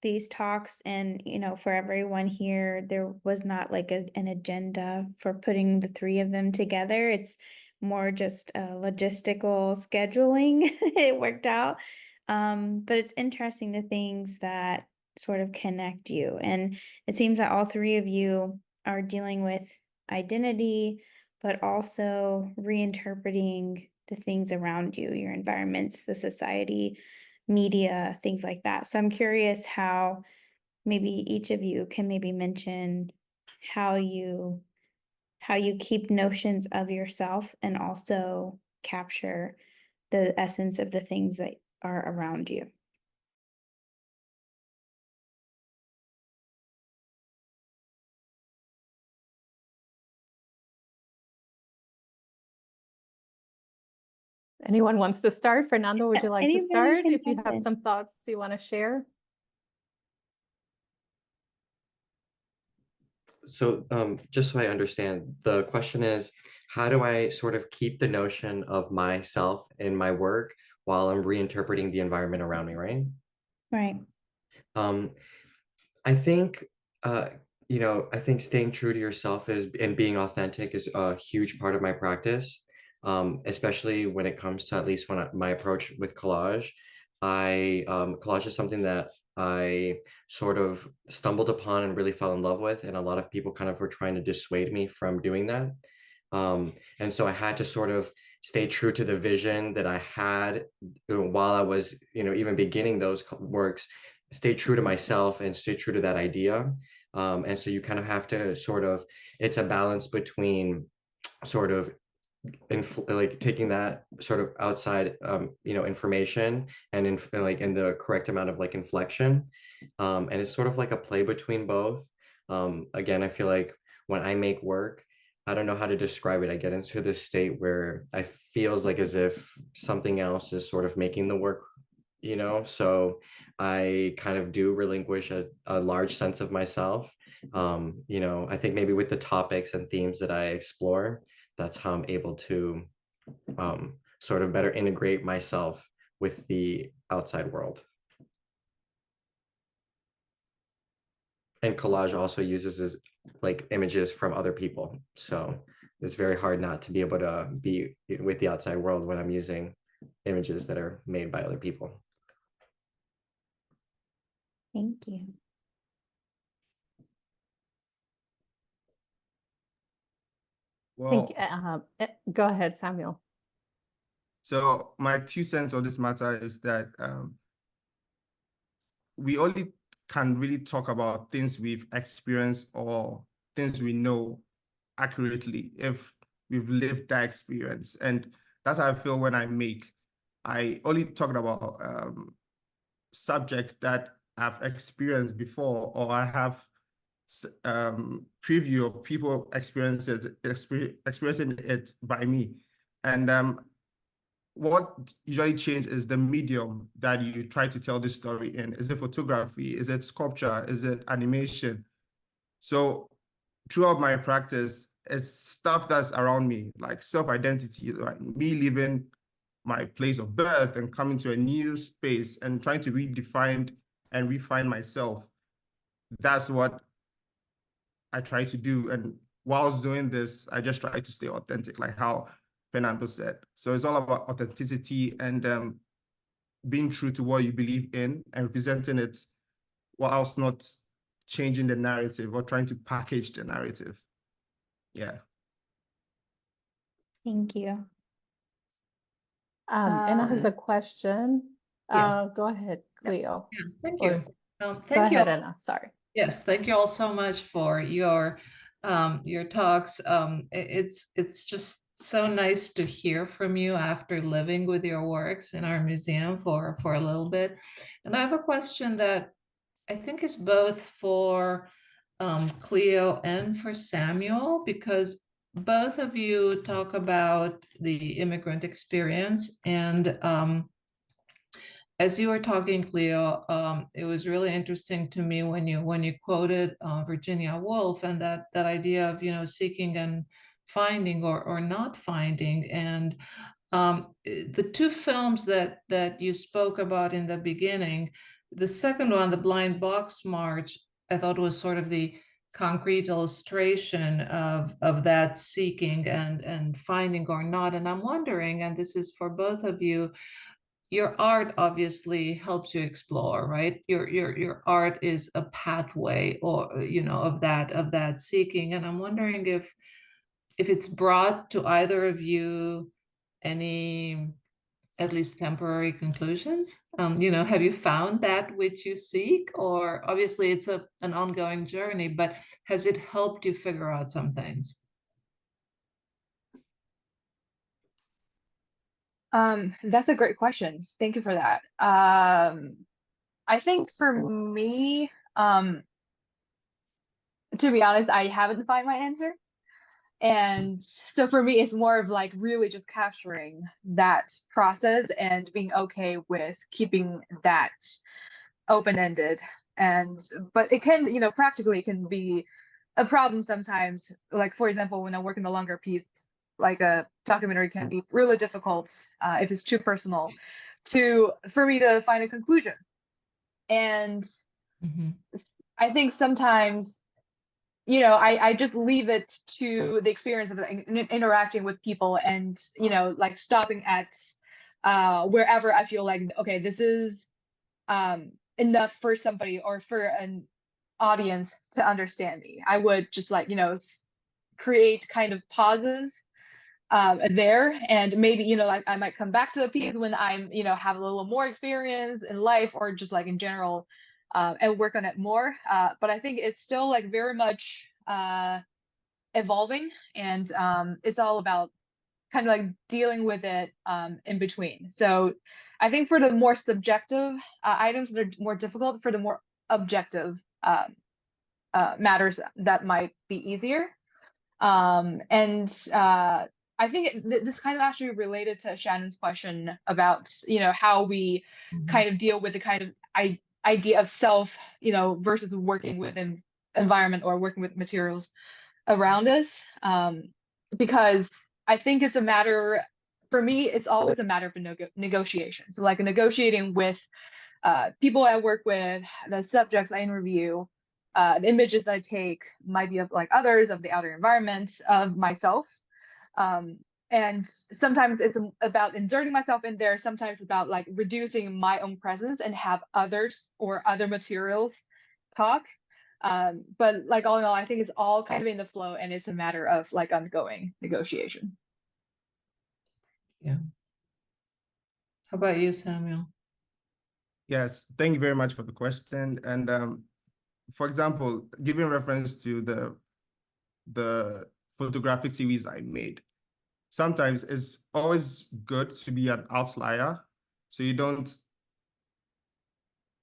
these talks and, for everyone here, there was not like an agenda for putting the three of them together. It's more just logistical scheduling. It worked out. But it's interesting the things that sort of connect you. And it seems that all three of you are dealing with identity, but also reinterpreting the things around you, your environments, the society, media, things like that. So I'm curious how maybe each of you can maybe mention how you keep notions of yourself and also capture the essence of the things that are around you. Anyone wants to start? Fernando, would you like to Anybody start can if you jump have in. some thoughts you want to share? So just so I understand, the question is, how do I sort of keep the notion of myself in my work while I'm reinterpreting the environment around me, right? Right. I think, I think staying true to yourself and being authentic is a huge part of my practice, especially when it comes to at least my approach with collage. Collage is something that I sort of stumbled upon and really fell in love with, and a lot of people kind of were trying to dissuade me from doing that. And so I had to sort of stay true to the vision that I had while I was, even beginning those works, stay true to myself and stay true to that idea. And so you kind of have to it's a balance between sort of like taking that sort of outside information and in the correct amount of like inflection, and it's sort of like a play between both. Again, I feel like when I make work, I don't know how to describe it. I get into this state where I feels like as if something else is sort of making the work, so I kind of do relinquish a large sense of myself. I think maybe with the topics and themes that I explore, that's how I'm able to sort of better integrate myself with the outside world. And collage also uses like images from other people. So it's very hard not to be able to be with the outside world when I'm using images that are made by other people. Thank you. Thank Well, you. Go ahead, Samuel. so my 2 cents on this matter is that we only can really talk about things we've experienced or things we know accurately if we've lived that experience. And that's how I feel when I make. I only talked about subjects that I've experienced before, or I have preview of people experiencing it by me. And what usually changes is the medium that you try to tell the story in. Is it photography? Is it sculpture? Is it animation? So throughout my practice, it's stuff that's around me, like self-identity, like me leaving my place of birth and coming to a new space and trying to redefine and refine myself. That's what I try to do. And whilst doing this, I just try to stay authentic, like how Fernando said. So it's all about authenticity and being true to what you believe in and representing it whilst not changing the narrative or trying to package the narrative. Yeah. Thank you. Anna has a question. Yes. Go ahead, Clio. Yeah, thank Or- you. Go Thank you. ahead, Anna. Sorry. Yes, thank you all so much for your talks. It's just so nice to hear from you after living with your works in our museum for a little bit. And I have a question that I think is both for Clio and for Samuel, because both of you talk about the immigrant experience. And as you were talking, Clio, it was really interesting to me when you quoted Virginia Woolf and that idea of, seeking and finding or not finding. And the two films that you spoke about in the beginning, the second one, The Blind Box March, I thought was sort of the concrete illustration of that seeking and finding or not. And I'm wondering, and this is for both of you, your art obviously helps you explore, right? Your art is a pathway, or of that seeking. And I'm wondering if it's brought to either of you any at least temporary conclusions. Have you found that which you seek? Or obviously it's an ongoing journey, but has it helped you figure out some things? That's a great question. Thank you for that. I think for me, to be honest, I haven't found my answer. And so for me, it's more of like really just capturing that process and being okay with keeping that open-ended. But it can, practically it can be a problem sometimes. Like, for example, when I work in a longer piece, like a documentary can be really difficult if it's too personal for me to find a conclusion. And I think sometimes, I just leave it to the experience of interacting with people and, like stopping at wherever I feel like, okay, this is enough for somebody or for an audience to understand me. I would just like, create kind of pauses there, and maybe, like I might come back to the piece when I'm, have a little more experience in life or just like in general, and work on it more. But I think it's still like very much evolving, and it's all about kind of like dealing with it in between. So I think for the more subjective items that are more difficult, for the more objective matters that might be easier. I think this kind of actually related to Shannon's question about, how we kind of deal with the kind of idea of self, versus working with an environment or working with materials around us. Because I think it's a matter, for me, it's always a matter of negotiation. So like negotiating with people I work with, the subjects I interview, the images that I take might be of like others, of the outer environment, of myself. And sometimes it's about inserting myself in there, sometimes about like reducing my own presence and have others or other materials talk. But like all in all, I think it's all kind of in the flow, and it's a matter of like ongoing negotiation. Yeah. How about you, Samuel? Yes, thank you very much for the question. And for example, giving reference to the photographic series I made, sometimes it's always good to be an outlier, so you don't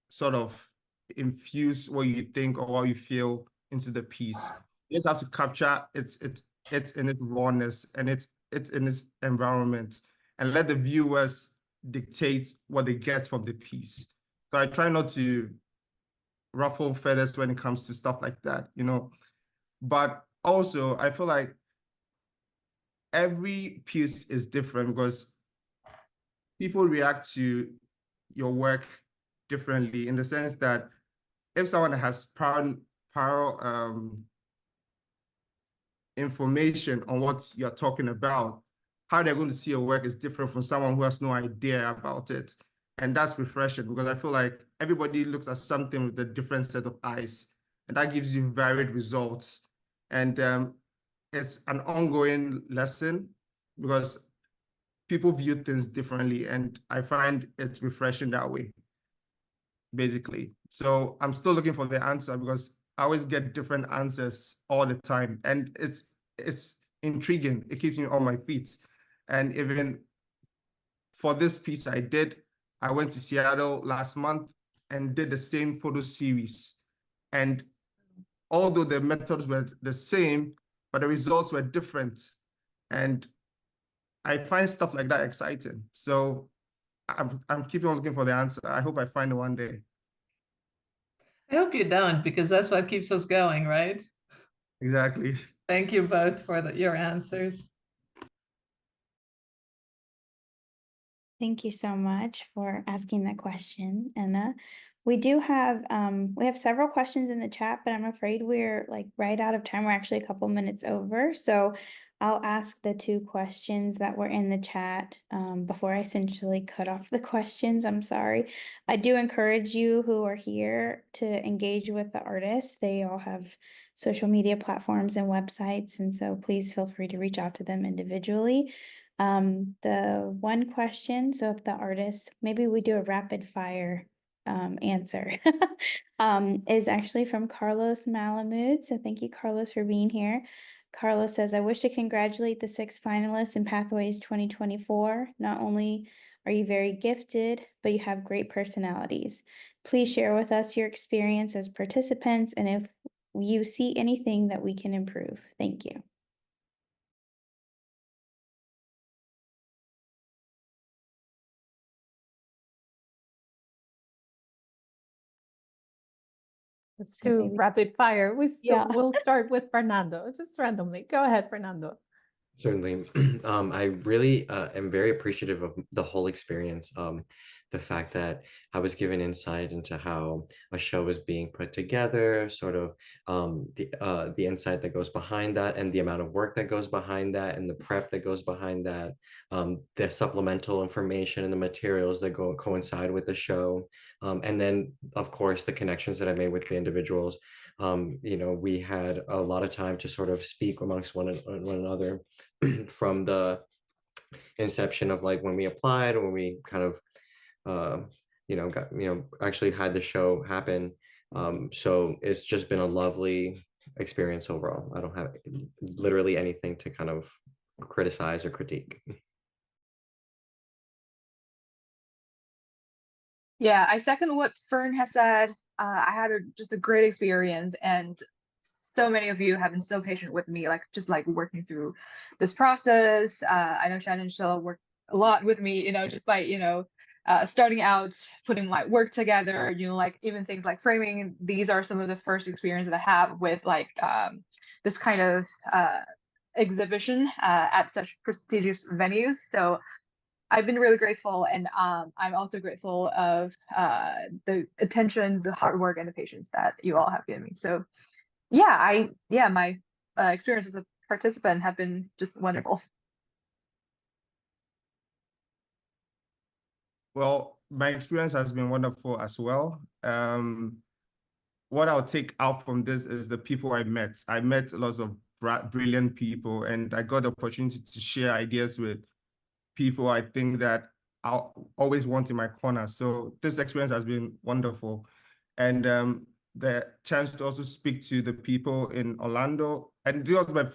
sort of infuse what you think or what you feel into the piece. You just have to capture it's in its rawness and it's in its environment, and let the viewers dictate what they get from the piece. So I try not to ruffle feathers when it comes to stuff like that, But also, I feel like every piece is different because people react to your work differently, in the sense that if someone has prior information on what you're talking about, how they're going to see your work is different from someone who has no idea about it. And that's refreshing because I feel like everybody looks at something with a different set of eyes, and that gives you varied results. And it's an ongoing lesson because people view things differently, and I find it's refreshing that way, basically. So I'm still looking for the answer because I always get different answers all the time, and it's intriguing. It keeps me on my feet. And even for this piece I went to Seattle last month and did the same photo series. And although the methods were the same, but the results were different. And I find stuff like that exciting. So I'm keeping on looking for the answer. I hope I find it one day. I hope you don't, because that's what keeps us going, right? Exactly. Thank you both for your answers. Thank you so much for asking that question, Anna. We do have we have several questions in the chat, but I'm afraid we're like right out of time. We're actually a couple minutes over. So I'll ask the two questions that were in the chat before I essentially cut off the questions. I'm sorry. I do encourage you who are here to engage with the artists. They all have social media platforms and websites, and so please feel free to reach out to them individually. The one question, so if the artist, maybe we do a rapid fire answer, is actually from Carlos Malamud. So thank you, Carlos, for being here. Carlos says, I wish to congratulate the 6 finalists in Pathways 2024. Not only are you very gifted, but you have great personalities. Please share with us your experience as participants and if you see anything that we can improve. Thank you. Let's So do maybe- rapid fire. Yeah. We'll start with Fernando, just randomly. Go ahead, Fernando. Certainly. I really am very appreciative of the whole experience. The fact that I was given insight into how a show is being put together, sort of the insight that goes behind that, and the amount of work that goes behind that, and the prep that goes behind that, the supplemental information and the materials that coincide with the show, and then of course the connections that I made with the individuals. We had a lot of time to sort of speak amongst one another from the inception of like when we applied, when we kind of got actually had the show happen. So it's just been a lovely experience overall. I don't have literally anything to kind of criticize or critique. Yeah, I second what Fern has said. I had just a great experience, and so many of you have been so patient with me, like just like working through this process. I know Shannon still worked a lot with me, just by starting out, putting my work together. Like even things like framing. These are some of the first experiences I have with like this kind of exhibition at such prestigious venues. So I've been really grateful, and I'm also grateful of the attention, the hard work, and the patience that you all have given me. So, my experience as a participant have been just wonderful. Well, my experience has been wonderful as well. What I'll take out from this is the people I met. I met lots of brilliant people, and I got the opportunity to share ideas with people I think that I'll always want in my corner. So this experience has been wonderful. And the chance to also speak to the people in Orlando. And this was my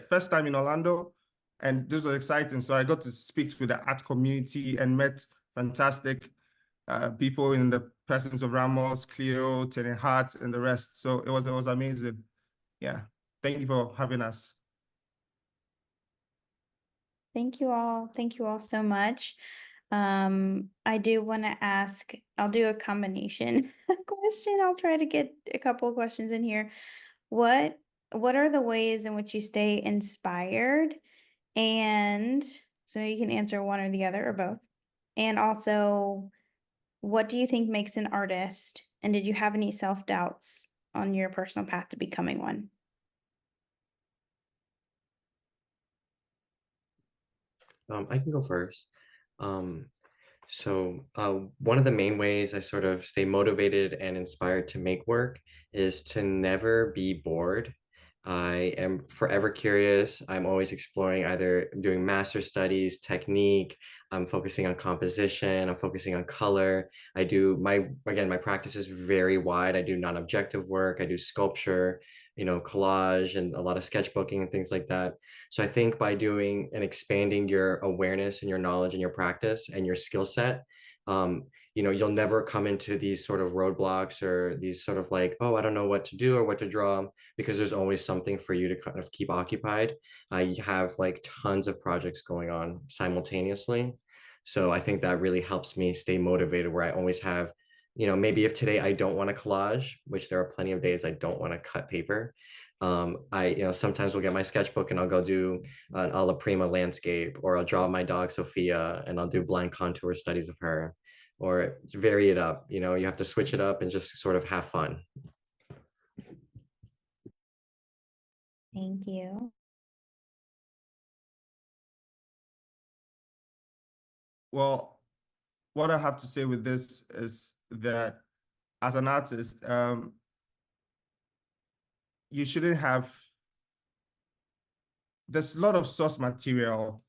first time in Orlando, and this was exciting. So I got to speak with the art community and met fantastic people in the presence of Ramos, Clio, Tenny Hart, and the rest. So it was amazing. Yeah. Thank you for having us. Thank you all. Thank you all so much. I do want to ask, I'll do a combination question. I'll try to get a couple of questions in here. What are the ways in which you stay inspired? And so you can answer one or the other or both. And also, what do you think makes an artist? And did you have any self-doubts on your personal path to becoming one? I can go first. So one of the main ways I sort of stay motivated and inspired to make work is to never be bored. I am forever curious. I'm always exploring either doing master studies, technique. I'm focusing on composition. I'm focusing on color. I do my practice is very wide. I do non-objective work. I do sculpture, collage and a lot of sketchbooking and things like that. So I think by doing and expanding your awareness and your knowledge and your practice and your skill set, um, you'll never come into these sort of roadblocks or these sort of like, oh, I don't know what to do or what to draw, because there's always something for you to kind of keep occupied. You have like tons of projects going on simultaneously. So I think that really helps me stay motivated, where I always have, maybe if today I don't want to collage, which there are plenty of days I don't want to cut paper. I sometimes will get my sketchbook and I'll go do an alla prima landscape, or I'll draw my dog Sophia and I'll do blind contour studies of her, or vary it up. You have to switch it up and just sort of have fun. Thank you. Well, what I have to say with this is that as an artist, you shouldn't have, there's a lot of source material,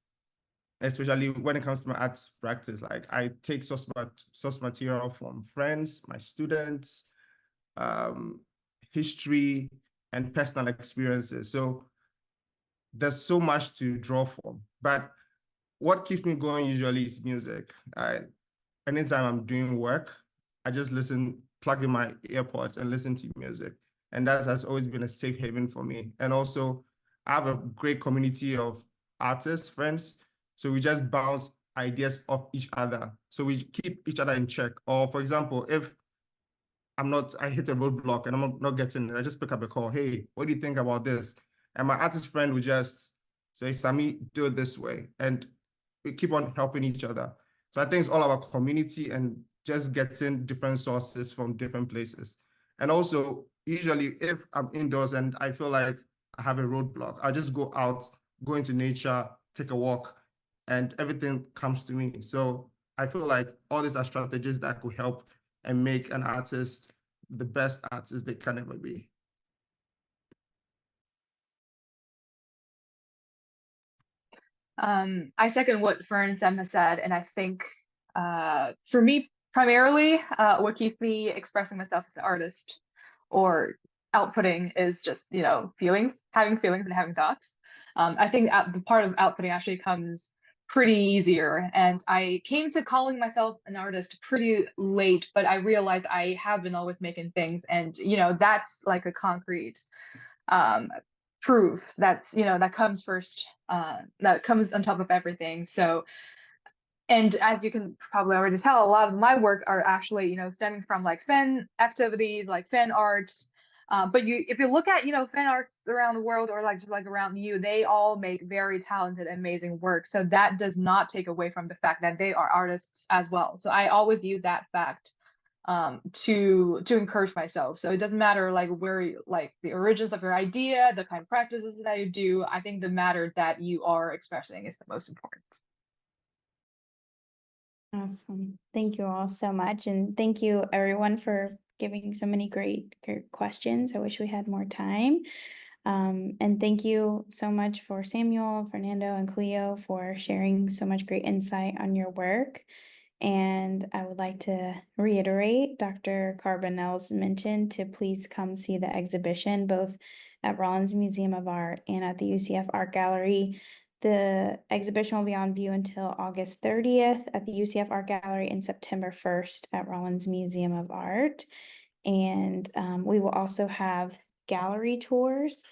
especially when it comes to my arts practice. Like I take source material from friends, my students, history, and personal experiences. So there's so much to draw from. But what keeps me going usually is music. Anytime I'm doing work, I just plug in my earpods and listen to music. And that has always been a safe haven for me. And also, I have a great community of artists, friends. So we just bounce ideas off each other. So we keep each other in check. Or for example, if I hit a roadblock and I'm not getting it, I just pick up a call. Hey, what do you think about this? And my artist friend would just say, Sami, do it this way. And we keep on helping each other. So I think it's all about community and just getting different sources from different places. And also, usually if I'm indoors and I feel like I have a roadblock, I'll just go out, go into nature, take a walk, and everything comes to me. So I feel like all these are strategies that could help and make an artist the best artist they can ever be. I second what Fern and Sam has said, and I think for me, primarily, what keeps me expressing myself as an artist or outputting is just, feelings, having feelings and having thoughts. I think the part of outputting actually comes pretty easier, and I came to calling myself an artist pretty late, but I realized I have been always making things, and that's like a concrete um, proof that comes first, that comes on top of everything. So, and as you can probably already tell, a lot of my work are actually stemming from like fan activities, like fan art. But if you look at fan arts around the world, or like just like around you, they all make very talented, amazing work. So that does not take away from the fact that they are artists as well. So I always use that fact to encourage myself. So it doesn't matter like like the origins of your idea, the kind of practices that you do. I think the matter that you are expressing is the most important. Awesome. Thank you all so much. And thank you everyone for giving so many great questions. I wish we had more time. And thank you so much for Samuel, Fernando, and Clio for sharing so much great insight on your work. And I would like to reiterate Dr. Carbonell's mention to please come see the exhibition both at Rollins Museum of Art and at the UCF Art Gallery. The exhibition will be on view until August 30th at the UCF Art Gallery and September 1st at Rollins Museum of Art. And we will also have gallery tours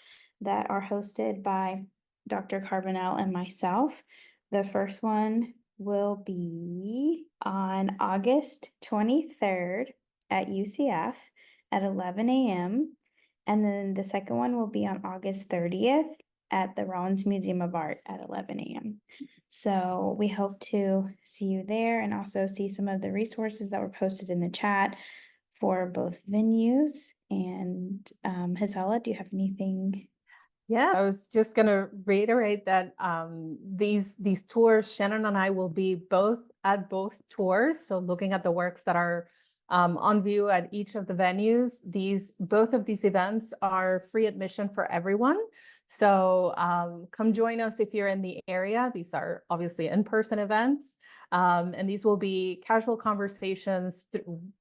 that are hosted by Dr. Carbonell and myself. The first one will be on August 23rd at UCF at 11 a.m. And then the second one will be on August 30th at the Rollins Museum of Art at 11 a.m. So we hope to see you there and also see some of the resources that were posted in the chat for both venues. And Hazela, do you have anything? Yeah, I was just going to reiterate that these tours, Shannon and I will be both at both tours. So looking at the works that are on view at each of the venues. Both of these events are free admission for everyone. So come join us if you're in the area. These are obviously in-person events. And these will be casual conversations.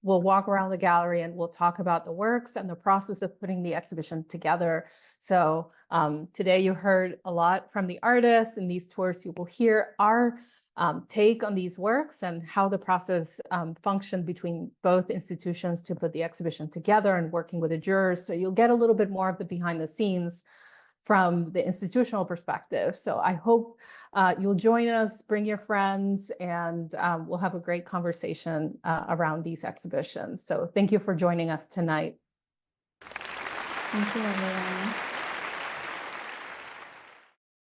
We'll walk around the gallery and we'll talk about the works and the process of putting the exhibition together. So today you heard a lot from the artists. In these tours, you will hear our take on these works and how the process functioned between both institutions to put the exhibition together and working with the jurors. So you'll get a little bit more of the behind the scenes from the institutional perspective. So I hope you'll join us, bring your friends, and we'll have a great conversation around these exhibitions. So thank you for joining us tonight. Thank you, everyone.